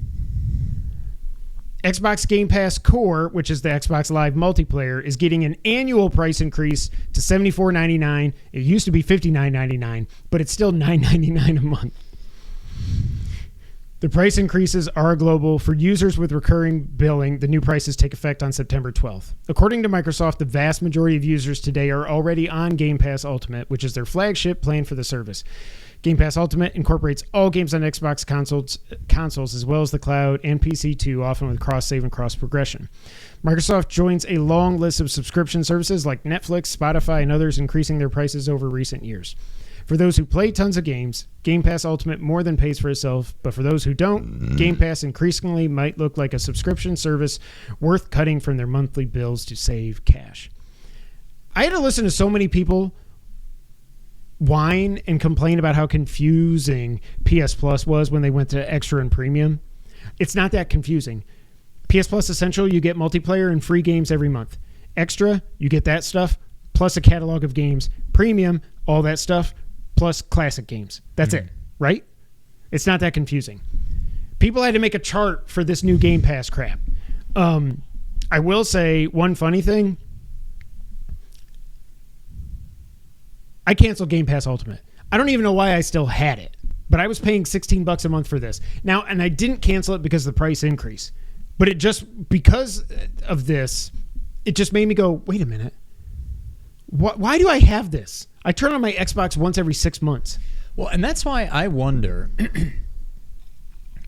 Xbox Game Pass Core, which is the Xbox Live multiplayer, is getting an annual price increase to $74.99. It used to be $59.99, but it's still $9.99 a month. The price increases are global. For users with recurring billing, the new prices take effect on September 12th. According to Microsoft, the vast majority of users today are already on Game Pass Ultimate, which is their flagship plan for the service. Game Pass Ultimate incorporates all games on Xbox consoles as well as the cloud and PC too, often with cross-save and cross-progression. Microsoft joins a long list of subscription services like Netflix, Spotify, and others, increasing their prices over recent years. For those who play tons of games, Game Pass Ultimate more than pays for itself, but for those who don't, Game Pass increasingly might look like a subscription service worth cutting from their monthly bills to save cash. I had to listen to so many people whine and complain about how confusing PS Plus was when they went to Extra and Premium. It's not that confusing. PS Plus Essential, you get multiplayer and free games every month. Extra, you get that stuff, plus a catalog of games. Premium, all that stuff, plus classic games. That's it, right? It's not that confusing. People had to make a chart for this new Game Pass crap. I will say one funny thing. I canceled Game Pass Ultimate. I don't even know why I still had it, but I was paying $16 a month for this. Now, and I didn't cancel it because of the price increase, but it just, because of this, it just made me go, wait a minute. Why do I have this? I turn on my Xbox once every 6 months. Well, and that's why I wonder,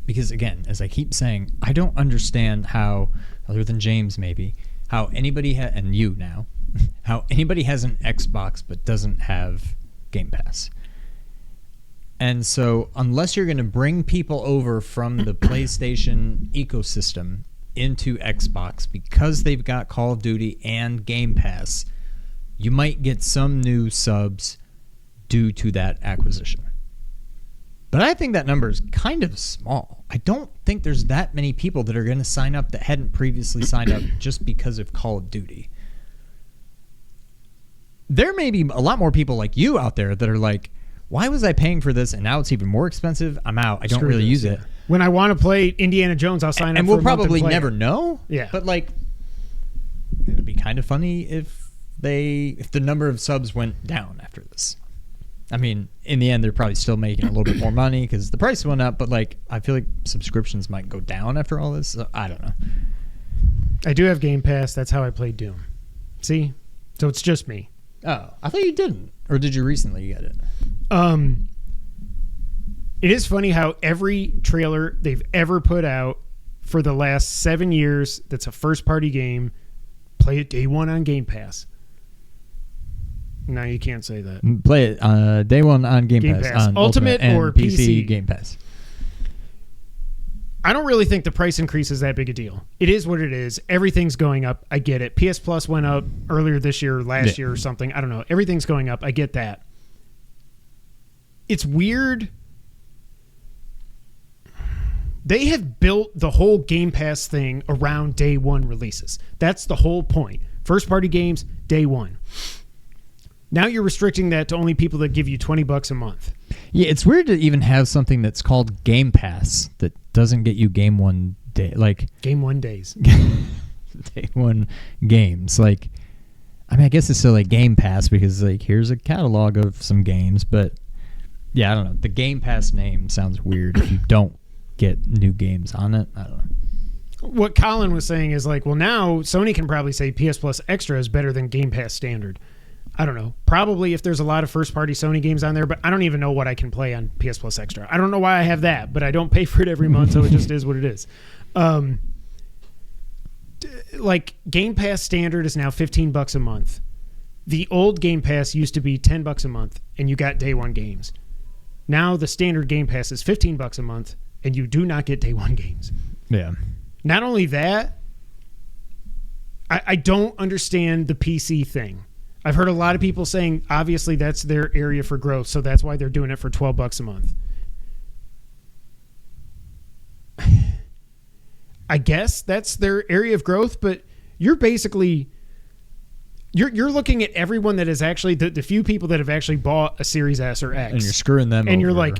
because again, as I keep saying, I don't understand how, other than James maybe, how anybody, and you now, how anybody has an Xbox but doesn't have Game Pass. And so unless you're going to bring people over from the PlayStation ecosystem into Xbox because they've got Call of Duty and Game Pass, you might get some new subs due to that acquisition. But I think that number is kind of small. I don't think there's that many people that are going to sign up that hadn't previously signed up just because of Call of Duty. There may be a lot more people like you out there that are like, why was I paying for this and now it's even more expensive? I'm out. I don't really use it. When I want to play Indiana Jones, I'll sign up. And we'll probably never know. Yeah. But like, it'd be kind of funny if the number of subs went down after this. I mean, in the end, they're probably still making a little bit more money because the price went up. But like, I feel like subscriptions might go down after all this. So I don't know. I do have Game Pass. That's how I played Doom. See? So it's just me. Oh, I thought you didn't. Or did you recently get it? It is funny how every trailer they've ever put out for the last 7 years that's a first-party game, play it day one on Game Pass. No, you can't say that. Play it day one on Game Pass. On Ultimate or and PC Game Pass. I don't really think the price increase is that big a deal. It is what it is. Everything's going up. I get it. PS Plus went up earlier this year, last year or something. I don't know. Everything's going up. I get that. It's weird. They have built the whole Game Pass thing around day one releases. That's the whole point. First party games, day one. Now you're restricting that to only people that give you $20 a month. Yeah, it's weird to even have something that's called Game Pass that doesn't get you game one day, like game one days. Day one games. Like, I mean, I guess it's still like Game Pass because like here's a catalog of some games, but yeah, I don't know. The Game Pass name sounds weird if you don't get new games on it. I don't know. What Colin was saying is like, well, now Sony can probably say PS Plus Extra is better than Game Pass Standard. I don't know. Probably if there's a lot of first-party Sony games on there, but I don't even know what I can play on PS Plus Extra. I don't know why I have that, but I don't pay for it every month, so it just is what it is. Like, Game Pass Standard is now $15 a month. The old Game Pass used to be $10 a month, and you got day one games. Now the standard Game Pass is $15 a month, and you do not get day one games. Yeah. Not only that, I don't understand the PC thing. I've heard a lot of people saying, obviously, that's their area for growth, so that's why they're doing it for $12 a month. I guess that's their area of growth, but you're basically you're looking at everyone that is actually the few people that have actually bought a Series S or X, and you're screwing them. And over. You're like,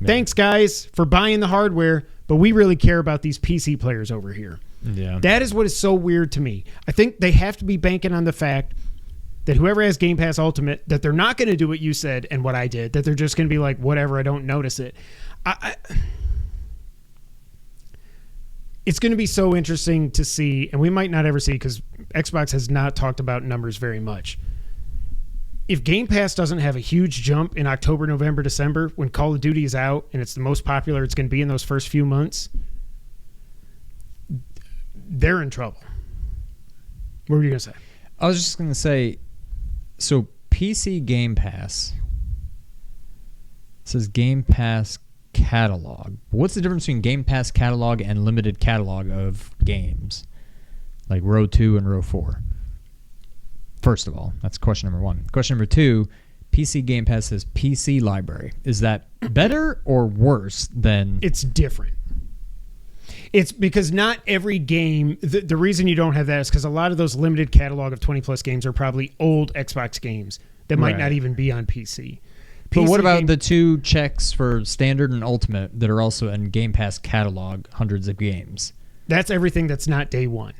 thanks guys for buying the hardware, but we really care about these PC players over here. Yeah, that is what is so weird to me. I think they have to be banking on the fact that whoever has Game Pass Ultimate, that they're not going to do what you said and what I did, that they're just going to be like, whatever, I don't notice it. It's going to be so interesting to see, and we might not ever see because Xbox has not talked about numbers very much. If Game Pass doesn't have a huge jump in October, November, December, when Call of Duty is out and it's the most popular it's going to be in those first few months, they're in trouble. What were you going to say? I was just going to say, so PC Game Pass says Game Pass catalog. What's the difference between Game Pass catalog and limited catalog of games? Like row 2 and row 4. First of all, that's question number 1. Question number 2, PC Game Pass says PC library. Is that better or worse than... It's different. It's because not every game, the reason you don't have that is because a lot of those limited catalog of 20 plus games are probably old Xbox games that might not even be on PC. But what about the 2 checks for standard and ultimate that are also in Game Pass catalog, hundreds of games? That's everything that's not day one.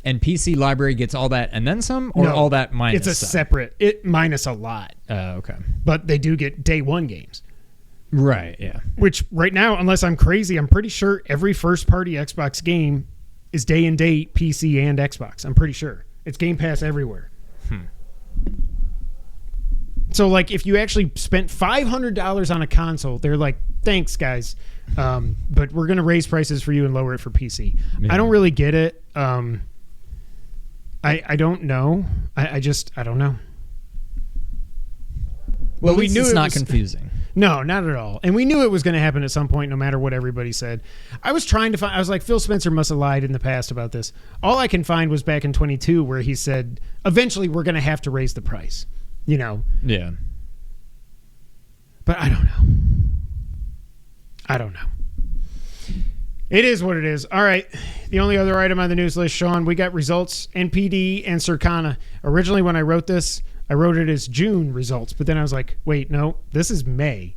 And PC library gets all that and then some, or all that minus? It's a separate, minus a lot. Okay. But they do get day one games. Right, yeah. Which right now, unless I'm crazy, I'm pretty sure every first-party Xbox game is day and date PC and Xbox. I'm pretty sure. It's Game Pass everywhere. So, like, if you actually spent $500 on a console, they're like, thanks, guys, but we're going to raise prices for you and lower it for PC. Yeah. I don't really get it. I don't know. I don't know. Well, we knew it's not confusing. No, not at all. And we knew it was going to happen at some point, no matter what everybody said. I was trying to find, I was like, Phil Spencer must have lied in the past about this. All I can find was back in 22 where he said, eventually we're going to have to raise the price, you know? Yeah. But I don't know. I don't know. It is what it is. All right. The only other item on the news list, Sean, we got results, NPD and Circana. Originally, when I wrote this, I wrote it as June results, but then I was like, wait, no, this is May.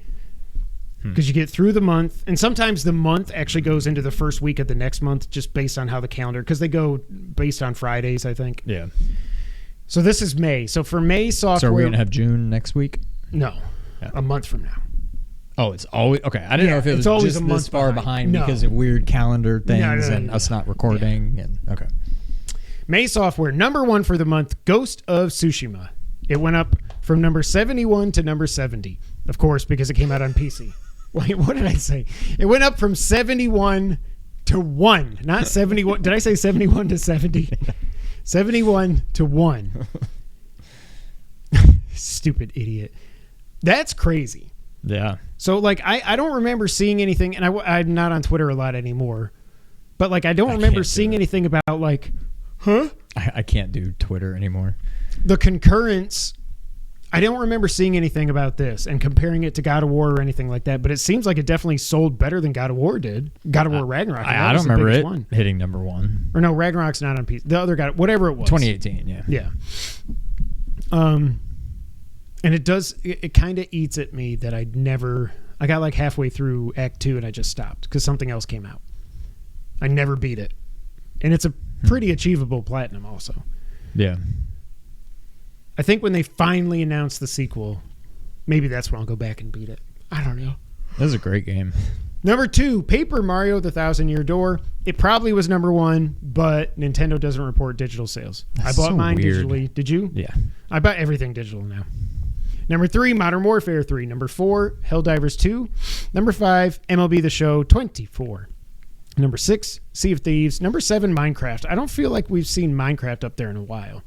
Because you get through the month, and sometimes the month actually goes into the first week of the next month, just based on how the calendar, because they go based on Fridays, I think. Yeah. So this is May. So for May software... So are we going to have June next week? No, a month from now. Oh, it's always... Okay, I didn't know if it was always just a month this far behind because of weird calendar things and us not recording. And okay. May software, number 1 for the month, Ghost of Tsushima. It went up from number 71 to number 70, of course, because it came out on PC. Wait, what did I say? It went up from 71 to 1, not 71. Did I say 71 to 70? 71 to 1. Stupid idiot. That's crazy. Yeah. So, like, I don't remember seeing anything, and I'm not on Twitter a lot anymore, but, like, I don't remember seeing anything about, like, I can't do Twitter anymore. The concurrence, I don't remember seeing anything about this and comparing it to God of War or anything like that, but it seems like it definitely sold better than God of War did. God of War Ragnarok. I don't remember it hitting number 1. Or no, Ragnarok's not on PC. The other God, whatever it was. 2018, yeah. Yeah. And it kind of eats at me that I got like halfway through Act 2 and I just stopped because something else came out. I never beat it. And it's a pretty achievable platinum also. Yeah. I think when they finally announce the sequel, maybe that's when I'll go back and beat it. I don't know. That was a great game. Number 2, Paper Mario: The Thousand-Year Door. It probably was number 1, but Nintendo doesn't report digital sales. That's I bought mine weird. digitally. Did you? Yeah. I buy everything digital now. Number 3, Modern Warfare 3. Number 4, Helldivers 2. Number 5, MLB The Show 24. Number 6, Sea of Thieves. Number 7, Minecraft. I don't feel like we've seen Minecraft up there in a while.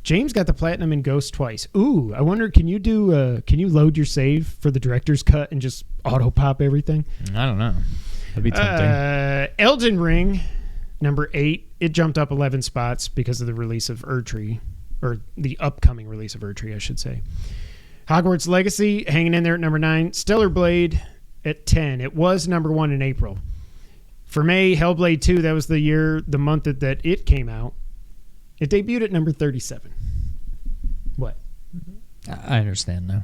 James got the platinum in Ghost twice. Ooh, I wonder, can you load your save for the director's cut and just auto pop everything? I don't know. That'd be tempting. Elden Ring, number 8. It jumped up 11 spots because of the release of Erdtree, or the upcoming release of Erdtree, I should say. Hogwarts Legacy hanging in there at number 9. Stellar Blade at 10. It was number 1 in April. For May, Hellblade 2, that was the month that it came out. It debuted at number 37. What? I understand now.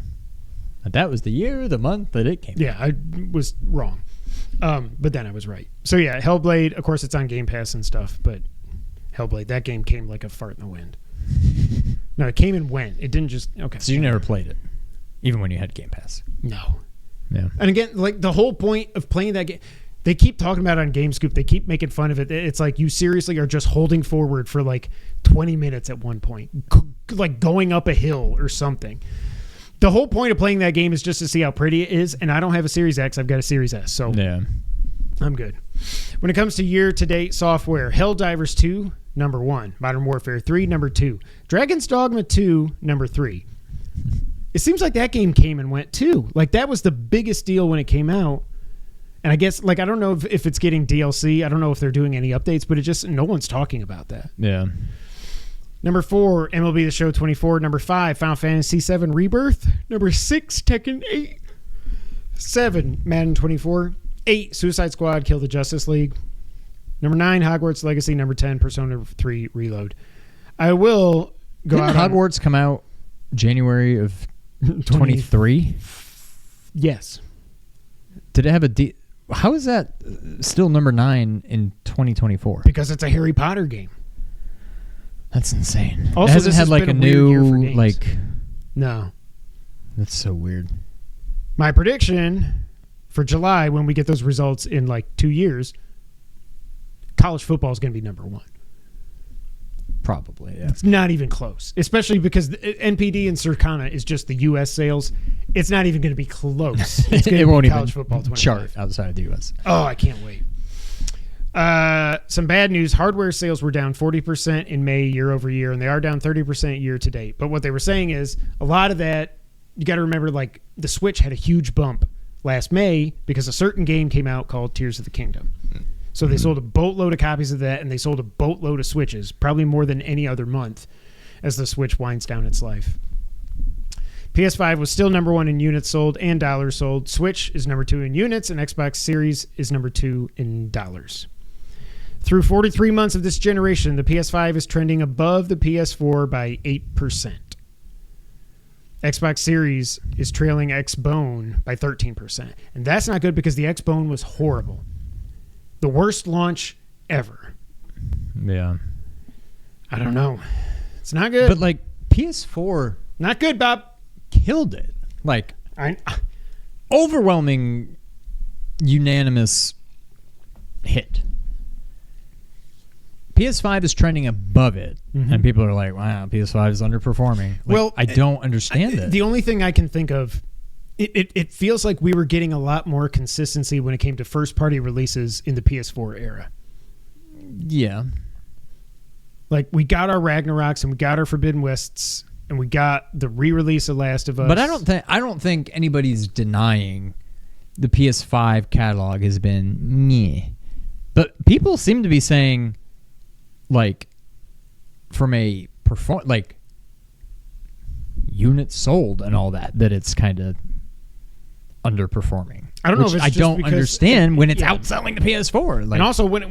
That was the month that it came out. Yeah, I was wrong. But then I was right. So yeah, Hellblade, of course it's on Game Pass and stuff, but Hellblade, that game came like a fart in the wind. No, it came and went. It didn't just... Okay. So you never played it, even when you had Game Pass? No. Yeah. And again, like the whole point of playing that game... They keep talking about it on GameScoop. They keep making fun of it. It's like you seriously are just holding forward for like 20 minutes at one point, like going up a hill or something. The whole point of playing that game is just to see how pretty it is, and I don't have a Series X. I've got a Series S, so yeah, I'm good. When it comes to year-to-date software, Helldivers 2, number 1. Modern Warfare 3, number 2. Dragon's Dogma 2, number 3. It seems like that game came and went too. Like that was the biggest deal when it came out. And I guess, like, I don't know if it's getting DLC. I don't know if they're doing any updates, but no one's talking about that. Yeah. Number 4, MLB The Show 24. Number 5, Final Fantasy 7 Rebirth. Number 6, Tekken 8. 7, Madden 24. 8, Suicide Squad Kill the Justice League. Number 9, Hogwarts Legacy. Number 10, Persona 3 Reload. I will go Didn't out Hogwarts come out January of 23? Yes. Did it have how is that still number 9 in 2024? Because it's a Harry Potter game. That's insane. Also, it hasn't this had has like been a a weird year for new games. like. No. That's so weird. My prediction for July, when we get those results in like 2 years, college football is going to be number 1. Probably, yeah. It's not even close, especially because the NPD and Circana is just the U.S. sales. It's not even going to be close. It's going it to won't be even college football 25. chart outside of the U.S. Oh, I can't wait. Some bad news. Hardware sales were down 40% in May year over year, and they are down 30% year to date. But what they were saying is a lot of that, you got to remember, like the Switch had a huge bump last May because a certain game came out called Tears of the Kingdom. So they sold a boatload of copies of that, and they sold a boatload of Switches, probably more than any other month as the Switch winds down its life. PS5 was still number 1 in units sold and dollars sold. Switch is number 2 in units, and Xbox Series is number 2 in dollars. Through 43 months of this generation, the PS5 is trending above the PS4 by 8%. Xbox Series is trailing Xbone by 13%. And that's not good because the Xbone was horrible. The worst launch ever. Yeah. I don't know. It's not good. But like PS4 not good, Bob. Killed it. Like overwhelming unanimous hit. PS5 is trending above it, and people are like, wow, PS5 is underperforming. Like, Well, I don't understand it. The only thing I can think of, it feels like we were getting a lot more consistency when it came to first-party releases in the PS4 era. Yeah. Like, we got our Ragnaroks and we got our Forbidden Wests and we got the re-release of Last of Us. But I don't think anybody's denying the PS5 catalog has been meh. But people seem to be saying, like, from a units sold and all that it's kind of underperforming. I don't know if it's I just don't because understand when it's outselling the PS4. And also when it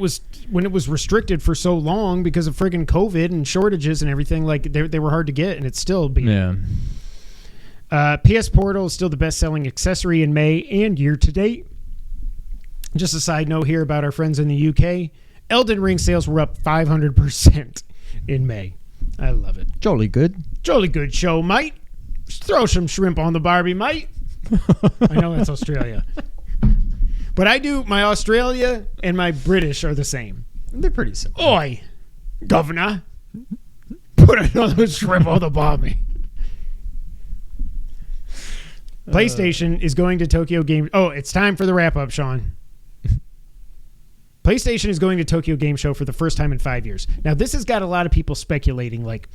was restricted for so long because of friggin' COVID and shortages and everything, like they were hard to get, and it's still being. Yeah. PS Portal is still the best-selling accessory in May and year-to-date. Just a side note here about our friends in the UK. Elden Ring sales were up 500% in May. I love it. Jolly good. Jolly good show, mate. Just throw some shrimp on the Barbie, mate. I know that's Australia. But I do, my Australia and my British are the same. They're pretty simple. Oi, governor, put another shrimp on the Barbie. PlayStation is going to Tokyo Game... Oh, it's time for the wrap-up, Sean. PlayStation is going to Tokyo Game Show for the first time in 5 years. Now, this has got a lot of people speculating, like,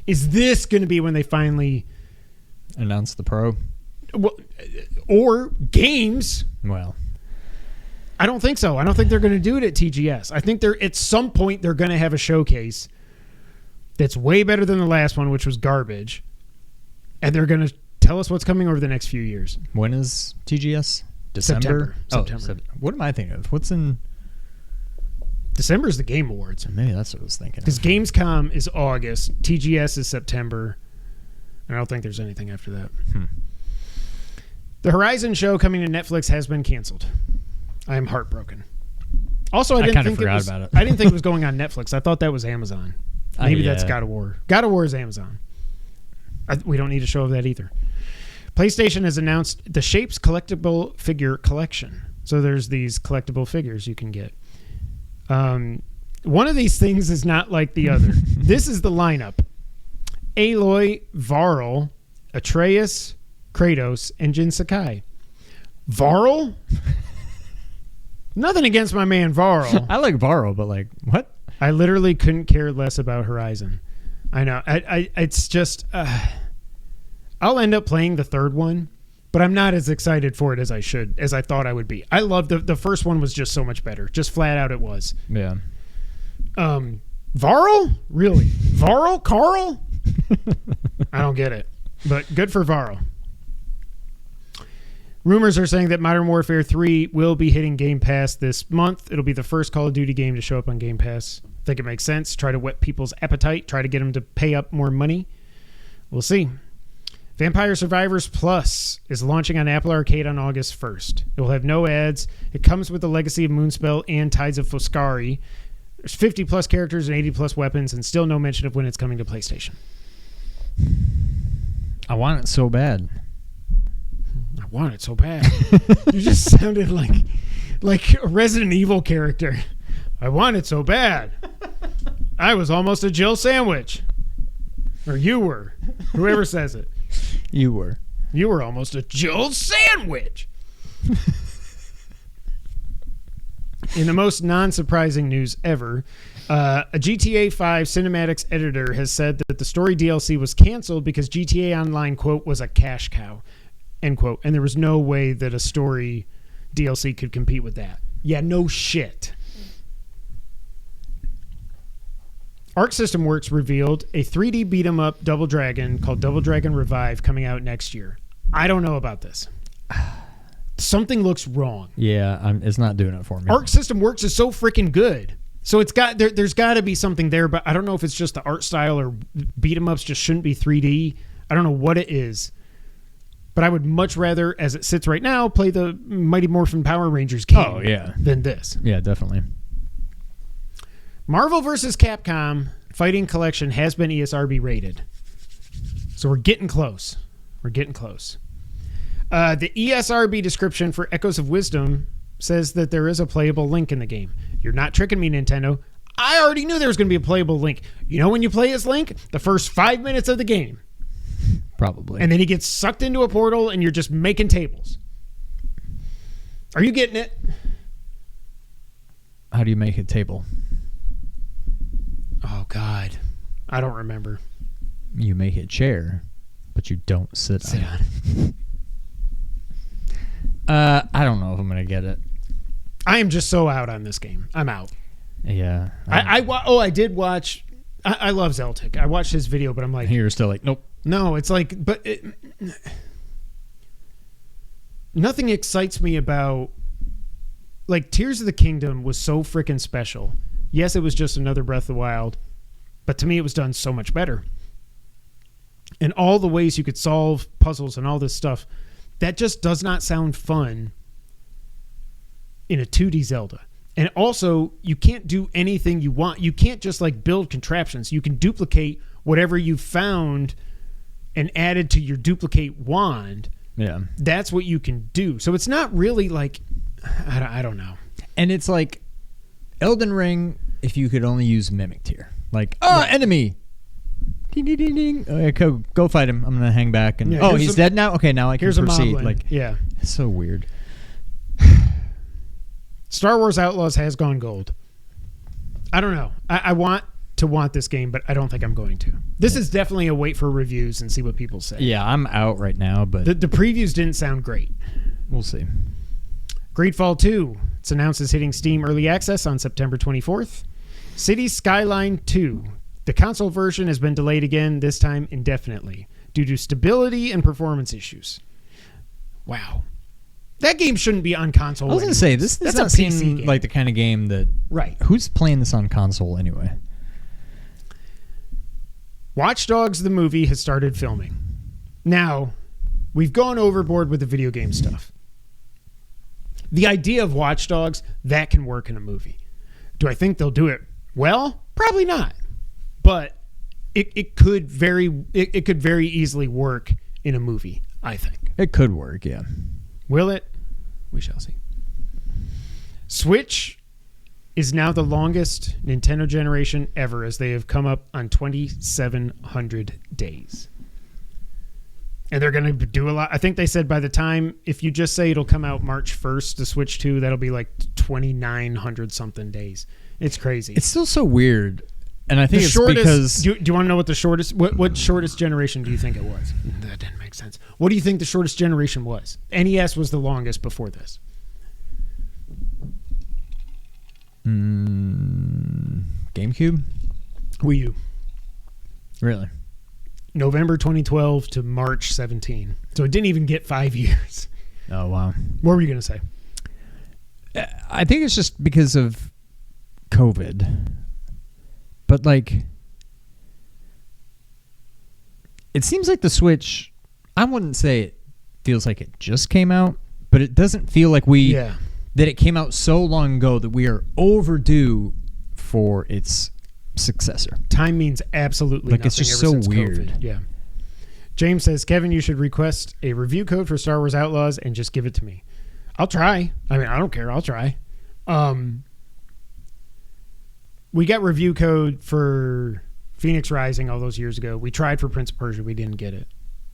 is this going to be when they finally... Announce the Pro? Well, or games. Well... I don't think so. I don't think they're going to do it at TGS. I think at some point they're going to have a showcase that's way better than the last one, which was garbage. And they're going to tell us what's coming over the next few years. When is TGS? December? September. What am I thinking of? What's in... December is the Game Awards. Maybe that's what I was thinking. Because Gamescom is August. TGS is September. And I don't think there's anything after that. The Horizon show coming to Netflix has been canceled. I am heartbroken. Also, I didn't think forgot about it. I didn't think it was going on Netflix. I thought that was Amazon. Maybe that's God of War. God of War is Amazon. We don't need a show of that either. PlayStation has announced the Shapes collectible figure collection. So there's these collectible figures you can get. One of these things is not like the other. This is the lineup. Aloy, Varl, Atreus, Kratos, and Jin Sakai. Varl? Nothing against my man Varl. I like Varl, but like, what? I literally couldn't care less about Horizon. I know. It's just... I'll end up playing the third one, but I'm not as excited for it as I thought I would be. I loved the first one was just so much better. Just flat out it was. Yeah. Varl? Really? Varl? Carl? I don't get it. But good for Varl. Rumors are saying that Modern Warfare 3 will be hitting Game Pass this month. It'll be the first Call of Duty game to show up on Game Pass. I think it makes sense. Try to whet people's appetite. Try to get them to pay up more money. We'll see. Vampire Survivors Plus is launching on Apple Arcade on August 1st. It will have no ads. It comes with the Legacy of Moonspell and Tides of Foscari. There's 50-plus characters and 80-plus weapons, and still no mention of when it's coming to PlayStation. I want it so bad. I want it so bad. You just sounded like a Resident Evil character. I want it so bad. I was almost a Jill sandwich. Or you were. Whoever says it. You were. You were almost a Jill sandwich. In the most non-surprising news ever, a GTA 5 cinematics editor has said that the story DLC was canceled because GTA Online, quote, was a cash cow, end quote. And there was no way that a story DLC could compete with that. Yeah, no shit. Arc System Works revealed a 3D beat-em-up Double Dragon called Double Dragon Revive coming out next year. I don't know about this. Something looks wrong. Yeah, it's not doing it for me. Arc System Works is so freaking good. So it's got there's got to be something there, but I don't know if it's just the art style or beat-em-ups just shouldn't be 3D. I don't know what it is. But I would much rather, as it sits right now, play the Mighty Morphin Power Rangers game than this. Yeah, definitely. Marvel vs. Capcom Fighting Collection has been ESRB rated. So we're getting close. We're getting close. The ESRB description for Echoes of Wisdom says that there is a playable Link in the game. You're not tricking me, Nintendo. I already knew there was going to be a playable Link. You know when you play as Link? The first 5 minutes of the game. Probably. And then he gets sucked into a portal and you're just making tables. Are you getting it? How do you make a table? Oh, God. I don't remember. You make a chair, but you don't sit on it. I don't know if I'm going to get it. I am just so out on this game. I'm out. Yeah. I did watch. I love Zeltic. I watched his video, but I'm like, you're still like, nope. No, it's like, but nothing excites me about, like, Tears of the Kingdom was so freaking special. Yes, it was just another Breath of the Wild, but to me it was done so much better. And all the ways you could solve puzzles and all this stuff, that just does not sound fun in a 2D Zelda. And also, you can't do anything you want. You can't just like build contraptions. You can duplicate whatever you found and added to your duplicate wand. Yeah. That's what you can do. So it's not really like, I don't know. And it's like Elden Ring, if you could only use Mimic Tier. Like, enemy. Ding, ding, ding, ding. Okay, go fight him. I'm going to hang back. And he's dead now? Okay, now I can proceed. Like, yeah. It's so weird. Star Wars Outlaws has gone gold. I don't know. I want this game, but I don't think I'm going to. This is definitely a wait for reviews and see what people say. Yeah, I'm out right now, but the previews didn't sound great. We'll see. Greedfall 2. It's announced as hitting Steam Early Access on September 24th. Cities Skyline 2. The console version has been delayed again, this time indefinitely, due to stability and performance issues. Wow. That game shouldn't be on console. I was going to say, this does not seem like the kind of game that... Right. Who's playing this on console anyway? Watch Dogs the movie has started filming. Now, we've gone overboard with the video game stuff. The idea of Watch Dogs, that can work in a movie. Do I think they'll do it well? Probably not. But it could very easily work in a movie, I think. It could work, yeah. Will it? We shall see. Switch is now the longest Nintendo generation ever, as they have come up on 2,700 days. And they're going to do a lot. I think they said by the time, if you just say it'll come out March 1st, the Switch 2, that'll be like 2,900 something days. It's crazy. It's still so weird. And I think it's because... Do you want to know what the shortest... What shortest generation do you think it was? That didn't make sense. What do you think the shortest generation was? NES was the longest before this. GameCube? Wii U. Really? November 2012 to March 17. So it didn't even get 5 years. Oh, wow. What were you going to say? I think it's just because of COVID. But, like, it seems like the Switch, I wouldn't say it feels like it just came out, but it doesn't feel like that it came out so long ago that we are overdue for its successor. Time means absolutely nothing. It's just so weird. COVID. Yeah. James says, Kevin, you should request a review code for Star Wars Outlaws and just give it to me. I'll try. I mean, I don't care. I'll try. We got review code for Phoenix Rising all those years ago. We tried for Prince of Persia. We didn't get it.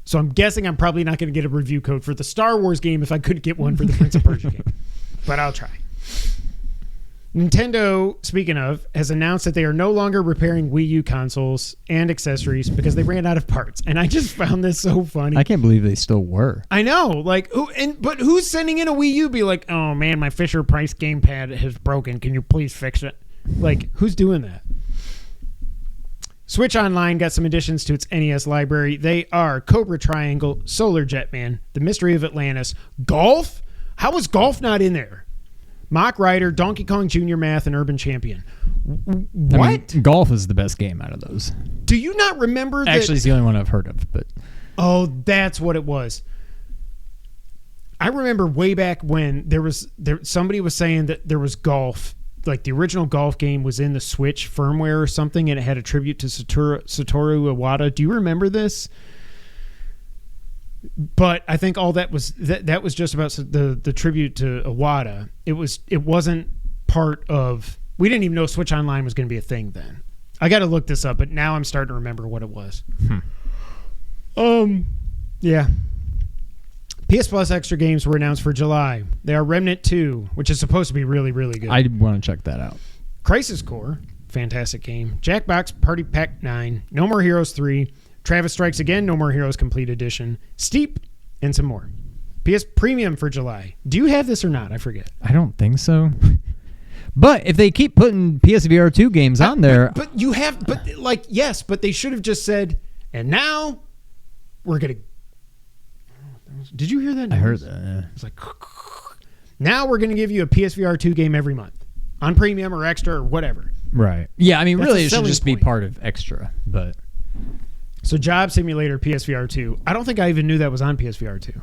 So I'm guessing I'm probably not going to get a review code for the Star Wars game if I could get one for the Prince of Persia game. But I'll try. Nintendo, speaking of, has announced that they are no longer repairing Wii U consoles and accessories because they ran out of parts. And I just found this so funny. I can't believe they still were. I know. Like, but who's sending in a Wii U be like, oh man, my Fisher-Price gamepad has broken. Can you please fix it? Like, who's doing that? Switch Online got some additions to its NES library. They are Cobra Triangle, Solar Jetman, The Mystery of Atlantis, Golf? How was Golf not in there? Mock Rider, Donkey Kong Jr. Math, and Urban Champion. What? I mean, Golf is the best game out of those. Do you not remember that? Actually, it's the only one I've heard of. But oh, that's what it was. I remember way back when somebody was saying that there was Golf. Like the original Golf game was in the Switch firmware or something, and it had a tribute to Satoru Iwata. Do you remember this? But I think all that was that was just about the tribute to Iwata. It wasn't part of. We didn't even know Switch Online was going to be a thing then. I got to look this up, but now I'm starting to remember what it was. Yeah. PS Plus extra games were announced for July. They are Remnant 2, which is supposed to be really, really good. I want to check that out. Crisis Core, fantastic game. Jackbox Party Pack 9, No More Heroes 3, Travis Strikes Again, No More Heroes Complete Edition, Steep, and some more. PS Premium for July. Do you have this or not? I forget. I don't think so. But if they keep putting PSVR 2 games on there... But you have... But, like, yes, but they should have just said, and now we're going to... Did you hear that noise? I heard that, yeah. It's like... Now we're going to give you a PSVR 2 game every month. On Premium or Extra or whatever. Right. Yeah, I mean, That's really, a it should just selling be point. part of Extra, but... So Job Simulator PSVR 2. I don't think I even knew that was on PSVR 2.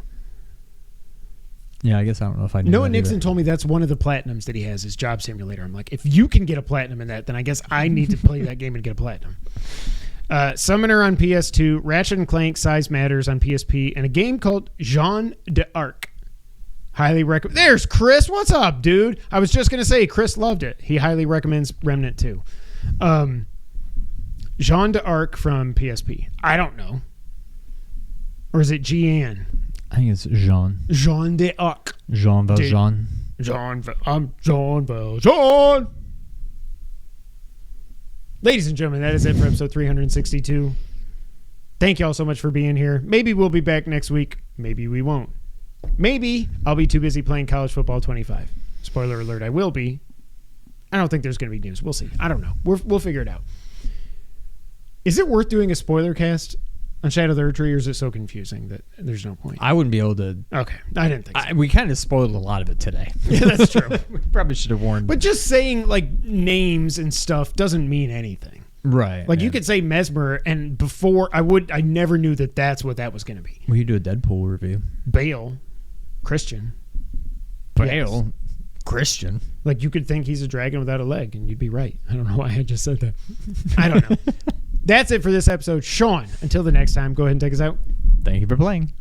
Yeah, I guess I don't know if I knew Noah that Nixon either. told me that's one of the platinums that he has is Job Simulator. I'm like, if you can get a platinum in that, then I guess I need to play that game and get a platinum. Summoner on PS2, Ratchet & Clank Size Matters on PSP, and a game called Jean d'Arc. Highly recommend. There's Chris. What's up, dude? I was just going to say Chris loved it. He highly recommends Remnant 2. Jean d'Arc from PSP. I don't know. Or is it Jean? I think it's Jean. Jean d'Arc. Jean Valjean. I'm Jean Valjean. Ladies and gentlemen, that is it for episode 362. Thank you all so much for being here. Maybe we'll be back next week. Maybe we won't. Maybe I'll be too busy playing College Football 25. Spoiler alert, I will be. I don't think there's going to be news. We'll see. I don't know. We'll figure it out. Is it worth doing a spoiler cast on Shadow of the Erdtree, or is it so confusing that there's no point? I wouldn't be able to... Okay. I didn't think so. We kind of spoiled a lot of it today. Yeah, that's true. We probably should have warned. But just saying, like, names and stuff doesn't mean anything. Right. Like, you could say Mesmer, and before, I never knew that that's what that was going to be. We could do a Deadpool review. Bale. Christian. Bale. Yes. Christian. Like, you could think he's a dragon without a leg, and you'd be right. I don't know why I just said that. I don't know. That's it for this episode. Sean, until the next time, go ahead and take us out. Thank you for playing.